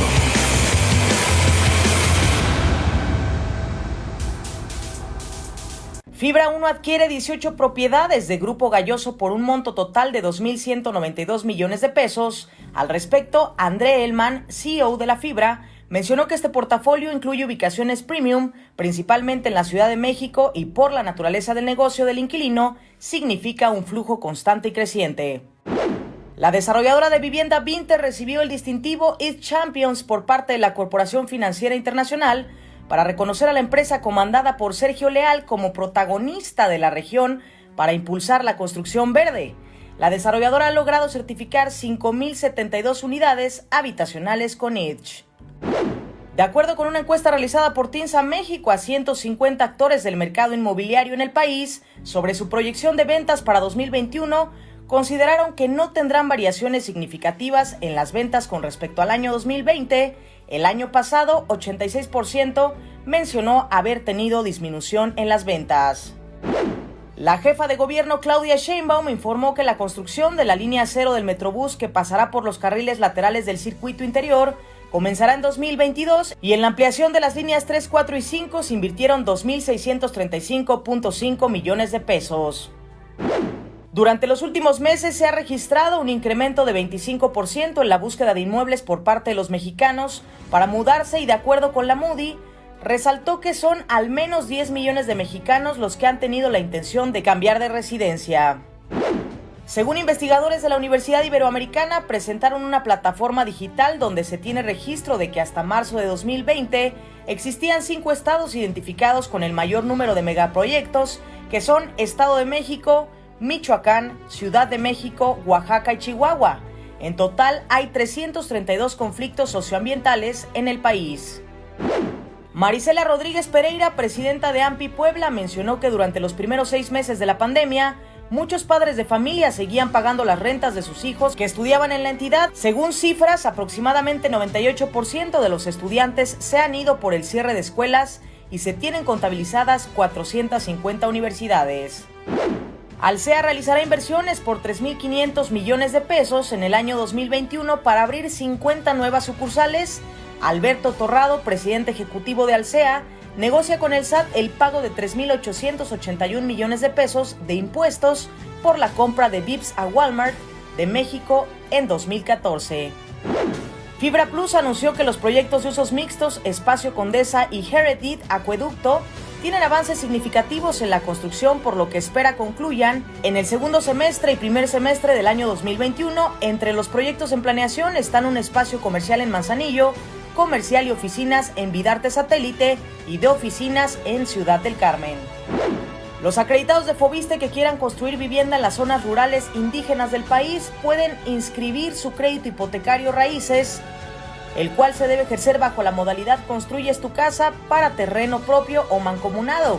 Fibra 1 adquiere 18 propiedades de Grupo Galloso por un monto total de 2.192 millones de pesos. Al respecto, André Elman, CEO de la Fibra, mencionó que este portafolio incluye ubicaciones premium, principalmente en la Ciudad de México, y por la naturaleza del negocio del inquilino, significa un flujo constante y creciente. La desarrolladora de vivienda Vinter recibió el distintivo It Champions por parte de la Corporación Financiera Internacional para reconocer a la empresa comandada por Sergio Leal como protagonista de la región para impulsar la construcción verde. La desarrolladora ha logrado certificar 5,072 unidades habitacionales con ITCH. De acuerdo con una encuesta realizada por TINSA México a 150 actores del mercado inmobiliario en el país sobre su proyección de ventas para 2021, consideraron que no tendrán variaciones significativas en las ventas con respecto al año 2020. El año pasado, 86% mencionó haber tenido disminución en las ventas. La jefa de gobierno Claudia Sheinbaum informó que la construcción de la línea 0 del Metrobús, que pasará por los carriles laterales del circuito interior, comenzará en 2022 y en la ampliación de las líneas 3, 4 y 5 se invirtieron 2.635.5 millones de pesos. Durante los últimos meses se ha registrado un incremento de 25% en la búsqueda de inmuebles por parte de los mexicanos para mudarse y, de acuerdo con la Moody, resaltó que son al menos 10 millones de mexicanos los que han tenido la intención de cambiar de residencia. Según investigadores de la Universidad Iberoamericana, presentaron una plataforma digital donde se tiene registro de que hasta marzo de 2020 existían 5 estados identificados con el mayor número de megaproyectos, que son Estado de México, Michoacán, Ciudad de México, Oaxaca y Chihuahua. En total hay 332 conflictos socioambientales en el país. Marisela Rodríguez Pereira, presidenta de AMPI Puebla, mencionó que durante los primeros 6 meses de la pandemia, muchos padres de familia seguían pagando las rentas de sus hijos que estudiaban en la entidad. Según cifras, aproximadamente 98% de los estudiantes se han ido por el cierre de escuelas y se tienen contabilizadas 450 universidades. Alsea realizará inversiones por 3.500 millones de pesos en el año 2021 para abrir 50 nuevas sucursales. Alberto Torrado, presidente ejecutivo de Alsea, negocia con el SAT el pago de 3.881 millones de pesos de impuestos por la compra de Vips a Walmart de México en 2014. Fibra Plus anunció que los proyectos de usos mixtos Espacio Condesa y Heritage Acueducto tienen avances significativos en la construcción, por lo que espera concluyan en el segundo semestre y primer semestre del año 2021. Entre los proyectos en planeación están un espacio comercial en Manzanillo, comercial y oficinas en Vidarte Satélite y de oficinas en Ciudad del Carmen. Los acreditados de Foviste que quieran construir vivienda en las zonas rurales indígenas del país pueden inscribir su crédito hipotecario raíces, el cual se debe ejercer bajo la modalidad Construyes tu casa para terreno propio o mancomunado.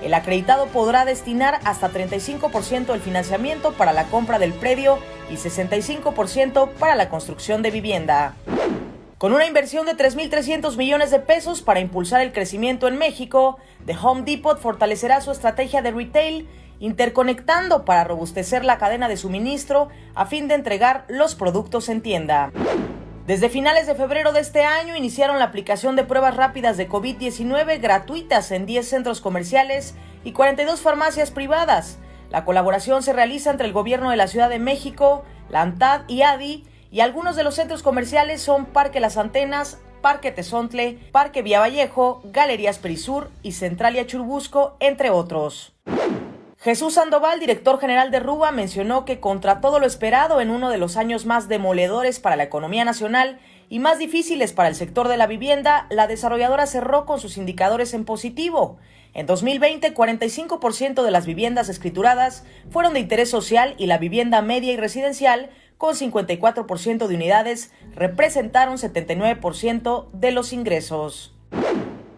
El acreditado podrá destinar hasta 35% del financiamiento para la compra del predio y 65% para la construcción de vivienda. Con una inversión de 3.300 millones de pesos para impulsar el crecimiento en México, The Home Depot fortalecerá su estrategia de retail, interconectando para robustecer la cadena de suministro a fin de entregar los productos en tienda. Desde finales de febrero de este año iniciaron la aplicación de pruebas rápidas de COVID-19 gratuitas en 10 centros comerciales y 42 farmacias privadas. La colaboración se realiza entre el gobierno de la Ciudad de México, la ANTAD y ADI, y algunos de los centros comerciales son Parque Las Antenas, Parque Tezontle, Parque Vía Vallejo, Galerías Perisur y Centralia Churubusco, entre otros. Jesús Sandoval, director general de RUBA, mencionó que contra todo lo esperado en uno de los años más demoledores para la economía nacional y más difíciles para el sector de la vivienda, la desarrolladora cerró con sus indicadores en positivo. En 2020, 45% de las viviendas escrituradas fueron de interés social y la vivienda media y residencial, con 54% de unidades, representaron 79% de los ingresos.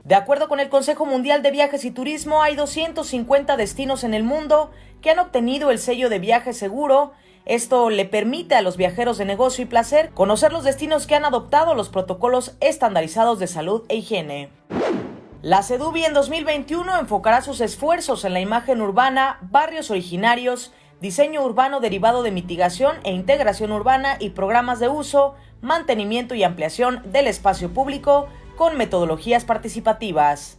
De acuerdo con el Consejo Mundial de Viajes y Turismo, hay 250 destinos en el mundo que han obtenido el sello de viaje seguro. Esto le permite a los viajeros de negocio y placer conocer los destinos que han adoptado los protocolos estandarizados de salud e higiene. La CEDUBI en 2021 enfocará sus esfuerzos en la imagen urbana, barrios originarios, diseño urbano derivado de mitigación e integración urbana y programas de uso, mantenimiento y ampliación del espacio público con metodologías participativas.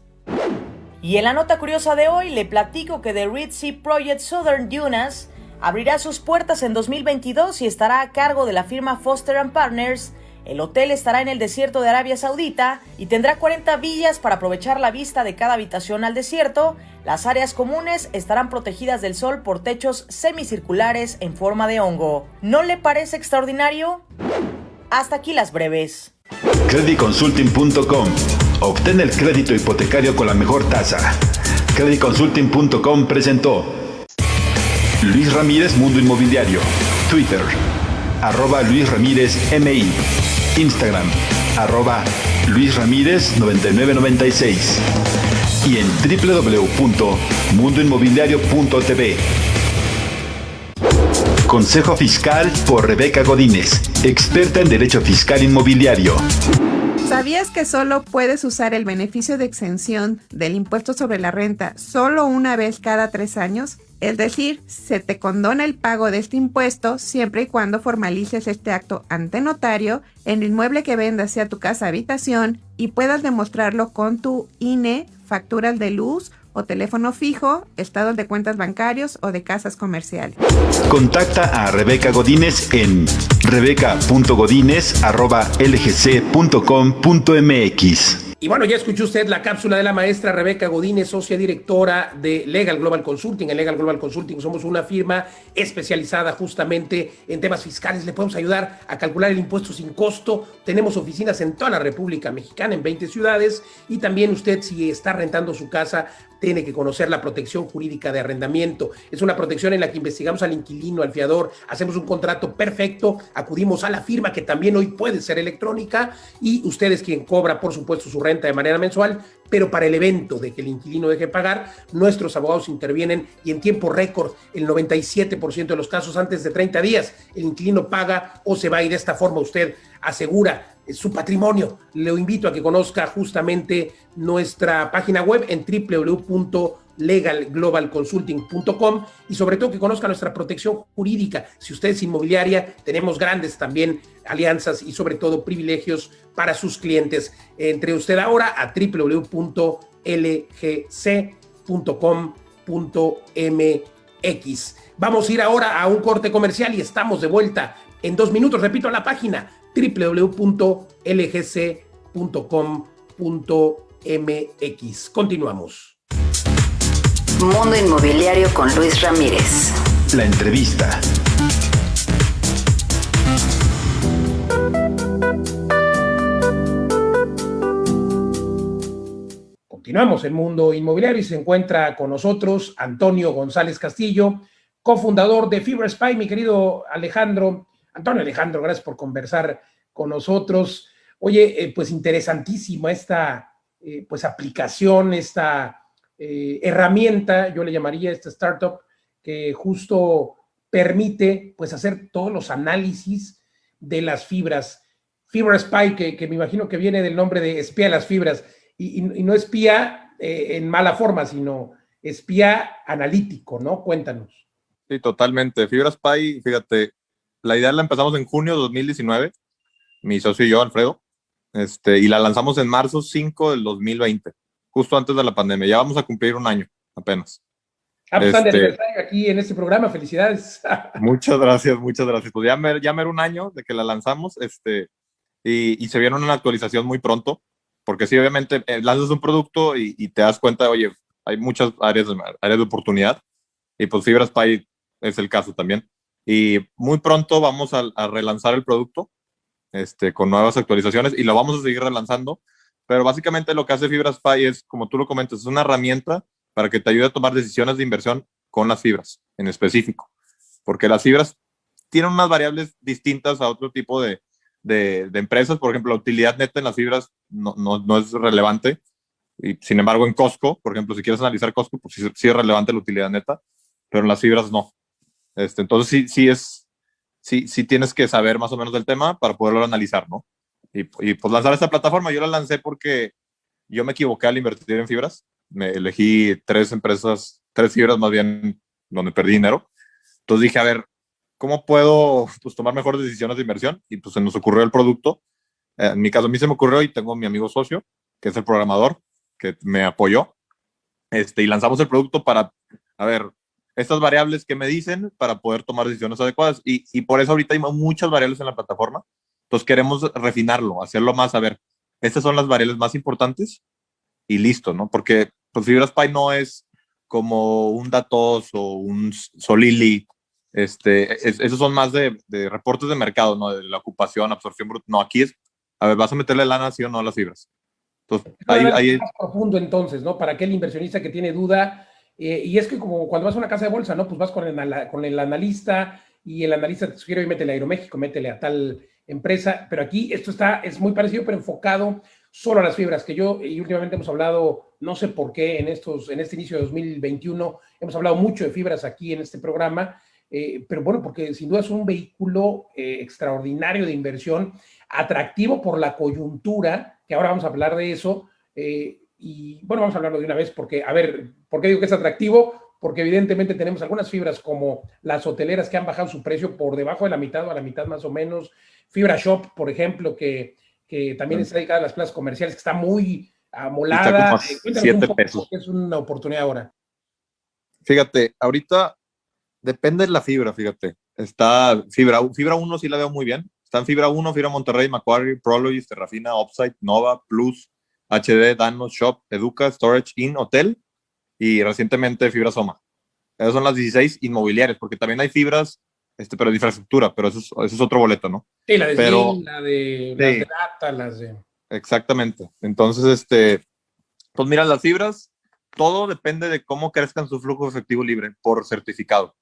Y en la nota curiosa de hoy le platico que The Red Sea Project Southern Dunas abrirá sus puertas en 2022 y estará a cargo de la firma Foster & Partners. El hotel estará en el desierto de Arabia Saudita y tendrá 40 villas para aprovechar la vista de cada habitación al desierto. Las áreas comunes estarán protegidas del sol por techos semicirculares en forma de hongo. ¿No le parece extraordinario? Hasta aquí las breves. Creditconsulting.com. Obtén el crédito hipotecario con la mejor tasa. Creditconsulting.com presentó Luis Ramírez Mundo Inmobiliario. Twitter @Luis Ramírez MI. Instagram @LuisRamírez9996 y en www.mundoinmobiliario.tv. Consejo Fiscal por Rebeca Godínez, experta en Derecho Fiscal Inmobiliario. ¿Sabías que solo puedes usar el beneficio de exención del impuesto sobre la renta solo una vez cada 3 años? Es decir, se te condona el pago de este impuesto siempre y cuando formalices este acto ante notario en el inmueble que vendas, sea tu casa habitación, y puedas demostrarlo con tu INE, facturas de luz o teléfono fijo, estados de cuentas bancarios o de casas comerciales. Contacta a Rebeca Godínez en rebeca.godínez@lgc.com.mx. Y bueno, ya escuchó usted la cápsula de la maestra Rebeca Godínez, socia directora de Legal Global Consulting. En Legal Global Consulting somos una firma especializada justamente en temas fiscales. Le podemos ayudar a calcular el impuesto sin costo. Tenemos oficinas en toda la República Mexicana, en 20 ciudades. Y también usted, si está rentando su casa, tiene que conocer la protección jurídica de arrendamiento. Es una protección en la que investigamos al inquilino, al fiador, hacemos un contrato perfecto, acudimos a la firma, que también hoy puede ser electrónica, y usted es quien cobra, por supuesto, su renta de manera mensual, pero para el evento de que el inquilino deje pagar, nuestros abogados intervienen y en tiempo récord, el 97% de los casos, antes de 30 días, el inquilino paga o se va, y de esta forma usted asegura su patrimonio. Le invito a que conozca justamente nuestra página web en www.legalglobalconsulting.com y sobre todo que conozca nuestra protección jurídica. Si usted es inmobiliaria, tenemos grandes también alianzas y sobre todo privilegios para sus clientes. Entre usted ahora a www.lgc.com.mx. Vamos a ir ahora a un corte comercial y estamos de vuelta en 2 minutos. Repito la página, www.lgc.com.mx. Continuamos. Mundo Inmobiliario con Luis Ramírez. La entrevista. Continuamos en Mundo Inmobiliario y se encuentra con nosotros Antonio González Castillo, cofundador de FibraSpy. Mi querido Alejandro, gracias por conversar con nosotros. Oye, pues interesantísima esta pues aplicación, esta herramienta, yo le llamaría esta startup, que justo permite pues hacer todos los análisis de las fibras. FibraSpy, que me imagino que viene del nombre de espía las fibras, y no espía en mala forma, sino espía analítico, ¿no? Cuéntanos. Sí, totalmente. FibraSpy, fíjate, la idea la empezamos en junio de 2019, mi socio y yo, Alfredo, y la lanzamos en marzo 5 del 2020, justo antes de la pandemia. Ya vamos a cumplir 1 año apenas. Pues están de aniversario aquí en este programa, felicidades. Muchas gracias. Pues ya mero 1 año de que la lanzamos, y se viene una actualización muy pronto, porque sí, obviamente, lanzas un producto y te das cuenta, oye, hay muchas áreas de oportunidad, y pues FibraSpy es el caso también. Y muy pronto vamos a relanzar el producto con nuevas actualizaciones, y lo vamos a seguir relanzando, pero básicamente lo que hace FibraSpy es, como tú lo comentas, es una herramienta para que te ayude a tomar decisiones de inversión con las fibras en específico, porque las fibras tienen unas variables distintas a otro tipo de empresas. Por ejemplo, la utilidad neta en las fibras no es relevante, y sin embargo en Costco, por ejemplo, si quieres analizar Costco, pues sí es relevante la utilidad neta, pero en las fibras no. Entonces sí tienes que saber más o menos del tema para poderlo analizar, ¿no? Y pues lanzar esta plataforma, yo la lancé porque yo me equivoqué al invertir en fibras. Me elegí 3 fibras más bien, donde perdí dinero. Entonces dije, a ver, ¿cómo puedo pues tomar mejores decisiones de inversión? Y pues se nos ocurrió el producto. En mi caso, a mí se me ocurrió, y tengo a mi amigo socio, que es el programador, que me apoyó. Y lanzamos el producto para, a ver, estas variables que me dicen para poder tomar decisiones adecuadas. Y por eso ahorita hay muchas variables en la plataforma. Entonces queremos refinarlo, hacerlo más, a ver, estas son las variables más importantes y listo, ¿no? Porque pues FibraSpy no es como un Datos o un Solili. Esos son más de reportes de mercado, ¿no? De la ocupación, absorción bruta. No, aquí es, a ver, ¿vas a meterle lana, sí o no, a las fibras? Entonces, ahí más profundo entonces, ¿no? Para aquel inversionista que tiene duda, y es que como cuando vas a una casa de bolsa, ¿no? Pues vas con el analista, y el analista te sugiere, métele a Aeroméxico, métele a tal empresa, pero aquí esto es muy parecido, pero enfocado solo a las fibras, que yo, y últimamente hemos hablado, no sé por qué, en este inicio de 2021, hemos hablado mucho de fibras aquí en este programa, pero bueno, porque sin duda es un vehículo extraordinario de inversión, atractivo por la coyuntura, que ahora vamos a hablar de eso, y bueno, vamos a hablarlo de una vez, porque, a ver, ¿por qué digo que es atractivo? Porque evidentemente tenemos algunas fibras como las hoteleras que han bajado su precio por debajo de la mitad o a la mitad más o menos. Fibra Shop, por ejemplo, que también está dedicada a las plazas comerciales, que está muy amolada. Cuéntanos 7 un poco pesos. porque es una oportunidad ahora. Fíjate, ahorita depende de la fibra, fíjate. Está fibra 1 sí la veo muy bien. Están fibra 1, fibra Monterrey, Macquarie, Prologis, Terrafina, Upside, Nova, Plus, HD, Danos, Shop, Educa, Storage, In, Hotel y recientemente fibra Soma. Esas son las 16 inmobiliarias, porque también hay fibras, pero de infraestructura, pero eso es otro boleto, ¿no? Sí, la de pero, Slim, las de Data, las de... Exactamente. Entonces, pues mira, las fibras, todo depende de cómo crezcan su flujo efectivo libre por certificado.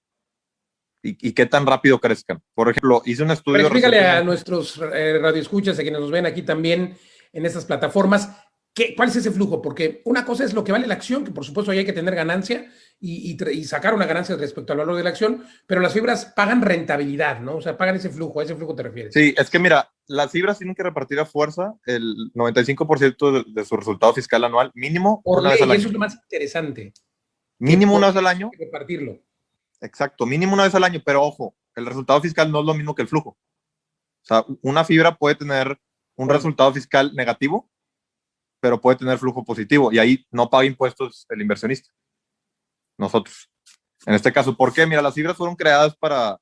Y qué tan rápido crezcan. Por ejemplo, hice un estudio... Pero explícale a nuestros radioescuchas, a quienes nos ven aquí también en estas plataformas, ¿cuál es ese flujo? Porque una cosa es lo que vale la acción, que por supuesto ahí hay que tener ganancia y sacar una ganancia respecto al valor de la acción, pero las fibras pagan rentabilidad, ¿no? O sea, pagan ese flujo, ¿a ese flujo te refieres? Sí, es que mira, las fibras tienen que repartir a fuerza el 95% de su resultado fiscal anual mínimo por una ley, vez al año. y eso es lo más interesante. Mínimo una vez al año. Repartirlo. Exacto, mínimo una vez al año, pero ojo, el resultado fiscal no es lo mismo que el flujo. O sea, una fibra puede tener un resultado fiscal negativo, pero puede tener flujo positivo y ahí no paga impuestos el inversionista. Nosotros. En este caso, ¿por qué? Mira, las fibras fueron creadas para,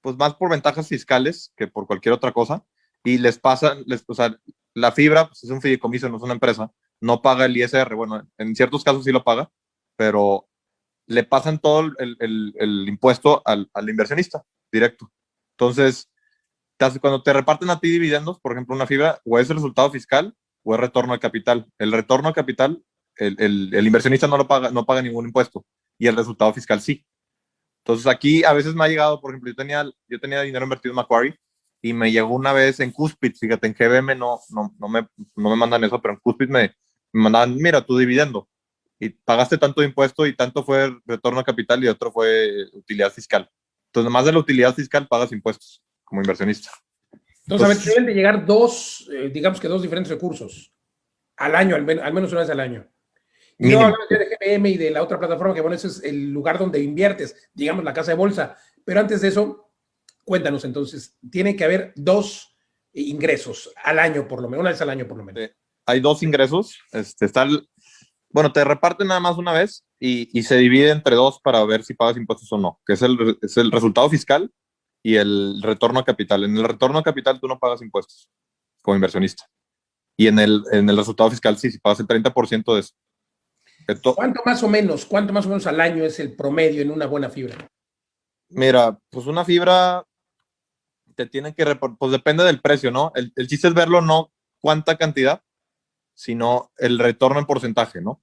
pues más por ventajas fiscales que por cualquier otra cosa y o sea, la fibra pues, es un fideicomiso, no es una empresa, no paga el ISR, bueno, en ciertos casos sí lo paga, pero le pasan todo el impuesto al inversionista directo. Entonces, cuando te reparten a ti dividendos, por ejemplo, una fibra, o es resultado fiscal o es retorno de capital. El retorno de capital, el inversionista no lo paga, no paga ningún impuesto, y el resultado fiscal sí. Entonces, aquí a veces me ha llegado, por ejemplo, yo tenía dinero invertido en Macquarie, y me llegó una vez en Cuspid, fíjate, en GBM no me mandan eso, pero en Cuspid me mandaban, mira, tu dividendo, y pagaste tanto de impuesto y tanto fue retorno de capital y otro fue utilidad fiscal. Entonces, además de la utilidad fiscal, pagas impuestos como inversionista. Entonces, a ver, deben de llegar digamos que dos diferentes recursos al año, al menos una vez al año. Y no hablamos de GBM y de la otra plataforma, que bueno, ese es el lugar donde inviertes, digamos la casa de bolsa. Pero antes de eso, cuéntanos entonces, tiene que haber dos ingresos al año por lo menos, una vez al año por lo menos. Hay dos ingresos, bueno, te reparten nada más una vez y se divide entre dos para ver si pagas impuestos o no, que es el resultado fiscal y el retorno a capital. En el retorno a capital tú no pagas impuestos como inversionista. Y en el resultado fiscal sí pagas el 30% de eso. ¿Cuánto más o menos al año es el promedio en una buena fibra? Mira, pues una fibra te tiene que pues depende del precio, ¿no? El chiste es verlo, no cuánta cantidad, sino el retorno en porcentaje, ¿no?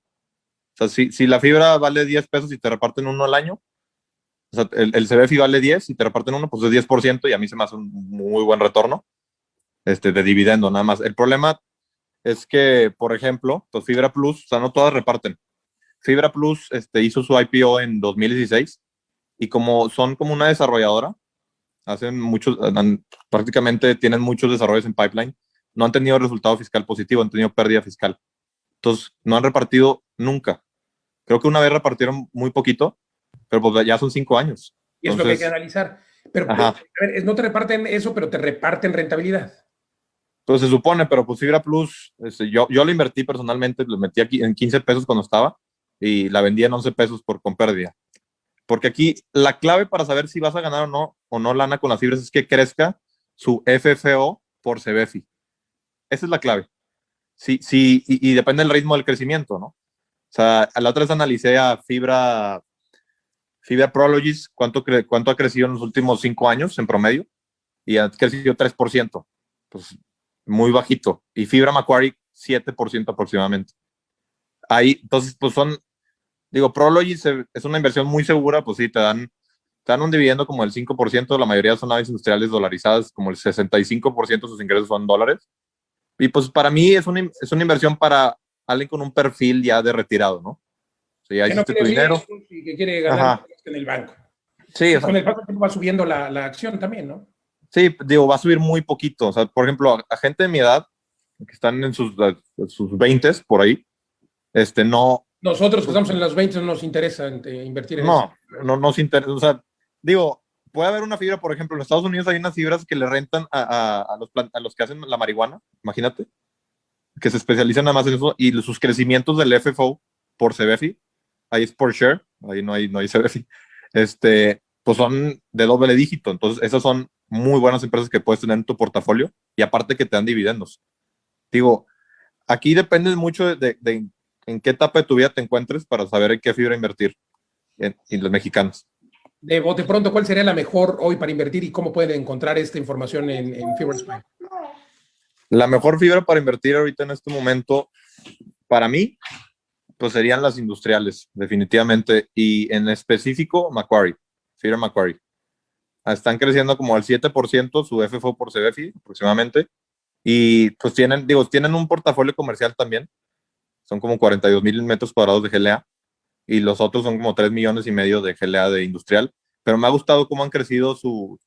O sea, si la fibra vale 10 pesos y te reparten uno al año, o sea, el CBFI vale 10 y te reparten uno, pues es 10% y a mí se me hace un muy buen retorno de dividendo nada más. El problema es que, por ejemplo, pues Fibra Plus, o sea, no todas reparten. Fibra Plus hizo su IPO en 2016 y son como una desarrolladora, prácticamente tienen muchos desarrollos en pipeline, no han tenido resultado fiscal positivo, han tenido pérdida fiscal. Entonces, no han repartido nunca. Creo que una vez repartieron muy poquito, pero pues ya son 5 años. Y es lo que hay que analizar. Pero a ver, no te reparten eso, pero te reparten rentabilidad. Pues se supone, pero pues Fibra Plus, yo lo invertí personalmente, lo metí aquí en 15 pesos cuando estaba y la vendí en 11 pesos con pérdida. Porque aquí la clave para saber si vas a ganar o no lana con las fibras es que crezca su FFO por CBFI. Esa es la clave. Sí, y depende del ritmo del crecimiento, ¿no? O sea, a la otra vez analicé a Fibra Prologis, cuánto ha crecido en los últimos 5 años en promedio, y ha crecido 3%, pues muy bajito. Y Fibra Macquarie, 7% aproximadamente. Ahí, entonces, pues Prologis es una inversión muy segura, pues sí, te dan un dividendo como el 5%, la mayoría son naves industriales dolarizadas, como el 65% de sus ingresos son dólares. Y pues para mí es una inversión para alguien con un perfil ya de retirado, ¿no? O sea, ya hiciste tu dinero. Y que quiere ganar en el banco. Sí, con el paso del tiempo va subiendo la acción también, ¿no? Sí, digo, va a subir muy poquito. O sea, por ejemplo, a gente de mi edad, que están en sus 20s, por ahí, no... Nosotros que estamos en los 20 no nos interesa invertir en eso. No nos interesa. O sea, digo, puede haber una fibra, por ejemplo, en Estados Unidos hay unas fibras que le rentan a los que hacen la marihuana, imagínate, que se especializan nada más en eso, y sus crecimientos del FFO por CBFI, ahí es por share, ahí no hay CBFI, pues son de doble dígito. Entonces, esas son muy buenas empresas que puedes tener en tu portafolio, y aparte que te dan dividendos. Digo, aquí depende mucho de en qué etapa de tu vida te encuentres para saber en qué fibra invertir en los mexicanos. De bote pronto, ¿cuál sería la mejor hoy para invertir y cómo pueden encontrar esta información en FibraSpy? La mejor fibra para invertir ahorita en este momento, para mí, pues serían las industriales, definitivamente. Y en específico, Macquarie, fibra Macquarie. Están creciendo como al 7% su FFO por CBFI aproximadamente. Y pues tienen un portafolio comercial también. Son como 42,000 metros cuadrados de GLA. Y los otros son como 3,5 millones de GLA de industrial. Pero me ha gustado cómo han crecido su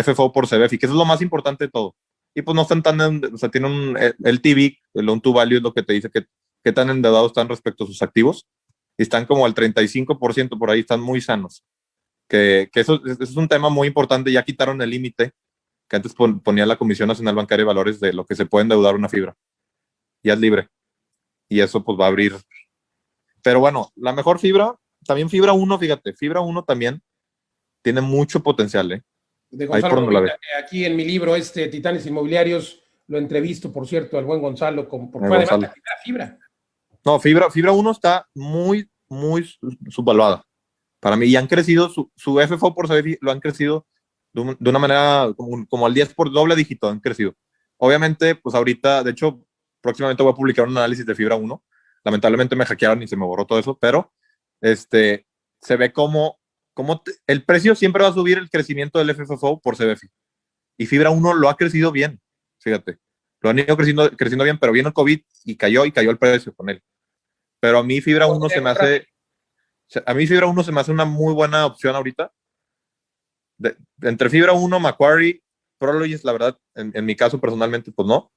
FFO por CBFI, que eso es lo más importante de todo. Y pues no están tan, o sea, tienen un LTV, el loan to value es lo que te dice qué tan endeudados están respecto a sus activos. Y están como al 35% por ahí, están muy sanos. Que eso es un tema muy importante. Ya quitaron el límite que antes ponía la Comisión Nacional Bancaria de Valores de lo que se puede endeudar una fibra. Ya es libre. Y eso pues va a abrir. Pero bueno, la mejor fibra, también Fibra 1, fíjate, Fibra 1 también tiene mucho potencial, ¿eh? De Gonzalo Rovira, aquí en mi libro, Titanes Inmobiliarios, lo entrevisto, por cierto, al buen Gonzalo, porque fue además la primera fibra. No, Fibra 1 está muy, muy subvaluada para mí. Y han crecido, su FFO por CBFI lo han crecido de una manera como al 10 por doble dígito han crecido. Obviamente, pues ahorita, de hecho, próximamente voy a publicar un análisis de Fibra 1. Lamentablemente me hackearon y se me borró todo eso, pero se ve como el precio siempre va a subir el crecimiento del FFO por CBFI. Y Fibra 1 lo ha crecido bien, fíjate. Lo han ido creciendo bien, pero vino el COVID y cayó el precio con él. Pero a mí Fibra 1 se me hace una muy buena opción ahorita. Entre Fibra 1, Macquarie, Prologis, la verdad, en mi caso personalmente, pues no.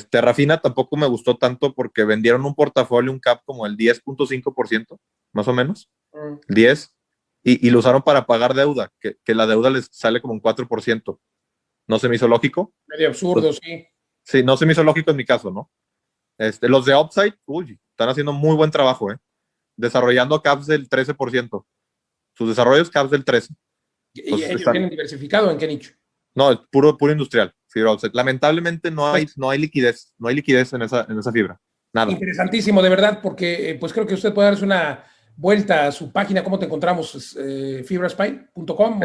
Terrafina tampoco me gustó tanto porque vendieron un portafolio, un cap como el 10.5%, más o menos. 10%. Y lo usaron para pagar deuda, que la deuda les sale como un 4%. No se me hizo lógico. Medio absurdo, pues, sí. Sí, no se me hizo lógico en mi caso, ¿no? Los de Upside, están haciendo muy buen trabajo, desarrollando caps del 13%. Sus desarrollos caps del 13%. ¿Y ellos tienen diversificado en qué nicho? No, es puro industrial, fibra Upside. Lamentablemente no hay liquidez en esa fibra. Nada. Interesantísimo, de verdad, porque pues creo que usted puede darse una vuelta a su página. ¿Cómo te encontramos? ¿Fibraspy.com?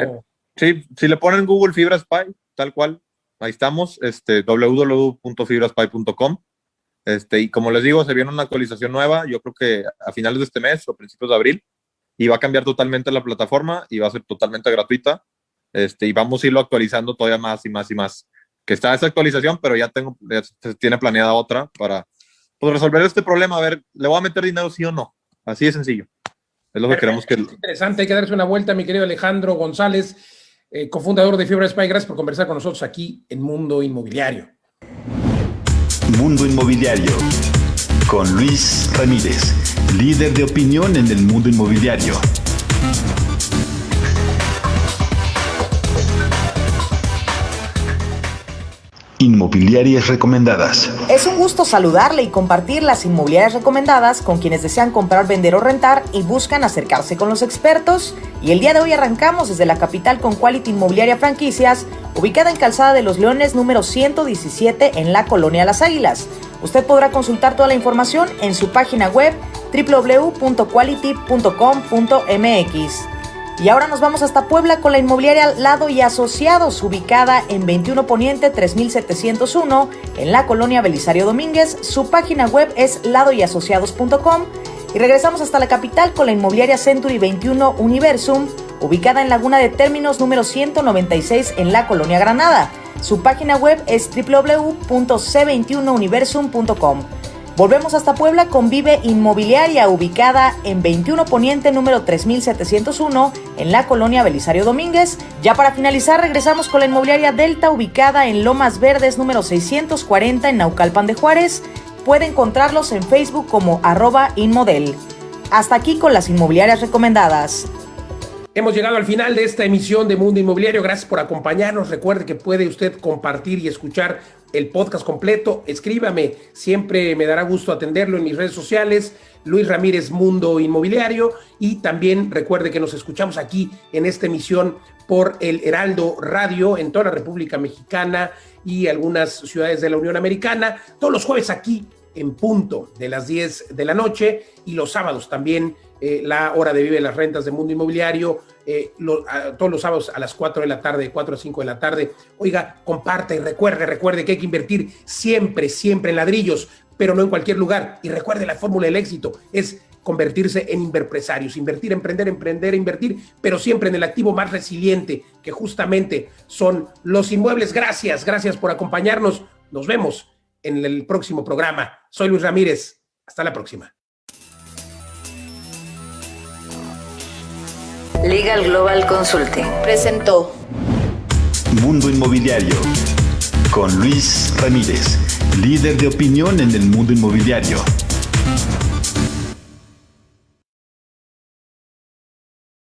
Sí, si le ponen en Google FibraSpy, tal cual, ahí estamos, www.fibraspy.com. Y como les digo, se viene una actualización nueva, yo creo que a finales de este mes o principios de abril, y va a cambiar totalmente la plataforma y va a ser totalmente gratuita. Y vamos a irlo actualizando todavía más y más y más. Que está esa actualización, pero ya se tiene planeada otra para pues, resolver este problema. A ver, ¿le voy a meter dinero sí o no? Así de sencillo. Es lo que queremos que... Es interesante, hay que darse una vuelta, mi querido Alejandro González, cofundador de FibraSpy. Gracias por conversar con nosotros aquí en Mundo Inmobiliario. Mundo Inmobiliario con Luis Ramírez, líder de opinión en el mundo inmobiliario. Inmobiliarias recomendadas. Es un gusto saludarle y compartir las inmobiliarias recomendadas con quienes desean comprar, vender o rentar y buscan acercarse con los expertos. Y el día de hoy arrancamos desde la capital con Quality Inmobiliaria Franquicias, ubicada en Calzada de los Leones número 117 en la Colonia Las Águilas. Usted podrá consultar toda la información en su página web www.quality.com.mx. Y ahora nos vamos hasta Puebla con la inmobiliaria Lado y Asociados, ubicada en 21 Poniente 3701 en la Colonia Belisario Domínguez. Su página web es ladoyasociados.com. Y regresamos hasta la capital con la inmobiliaria Century 21 Universum, ubicada en Laguna de Términos número 196 en la Colonia Granada. Su página web es www.c21universum.com. Volvemos hasta Puebla con Vive Inmobiliaria, ubicada en 21 Poniente, número 3701, en la colonia Belisario Domínguez. Ya para finalizar, regresamos con la inmobiliaria Delta, ubicada en Lomas Verdes, número 640, en Naucalpan de Juárez. Puede encontrarlos en Facebook como @inmodel. Hasta aquí con las inmobiliarias recomendadas. Hemos llegado al final de esta emisión de Mundo Inmobiliario. Gracias por acompañarnos. Recuerde que puede usted compartir y escuchar el podcast completo. Escríbame, siempre me dará gusto atenderlo en mis redes sociales. Luis Ramírez, Mundo Inmobiliario. Y también recuerde que nos escuchamos aquí en esta emisión por el Heraldo Radio en toda la República Mexicana y algunas ciudades de la Unión Americana. Todos los jueves aquí en punto de las 10 de la noche y los sábados también. La hora de Vive las Rentas de Mundo Inmobiliario, todos los sábados a las 4 de la tarde, 4 a 5 de la tarde. Oiga, comparte y recuerde que hay que invertir siempre en ladrillos, pero no en cualquier lugar. Y recuerde, la fórmula del éxito es convertirse en inverpresarios, invertir, emprender, invertir, pero siempre en el activo más resiliente, que justamente son los inmuebles. Gracias por acompañarnos. Nos vemos en el próximo programa. Soy Luis Ramírez. Hasta la próxima. Legal Global Consulting presentó Mundo Inmobiliario con Luis Ramírez, líder de opinión en el mundo inmobiliario.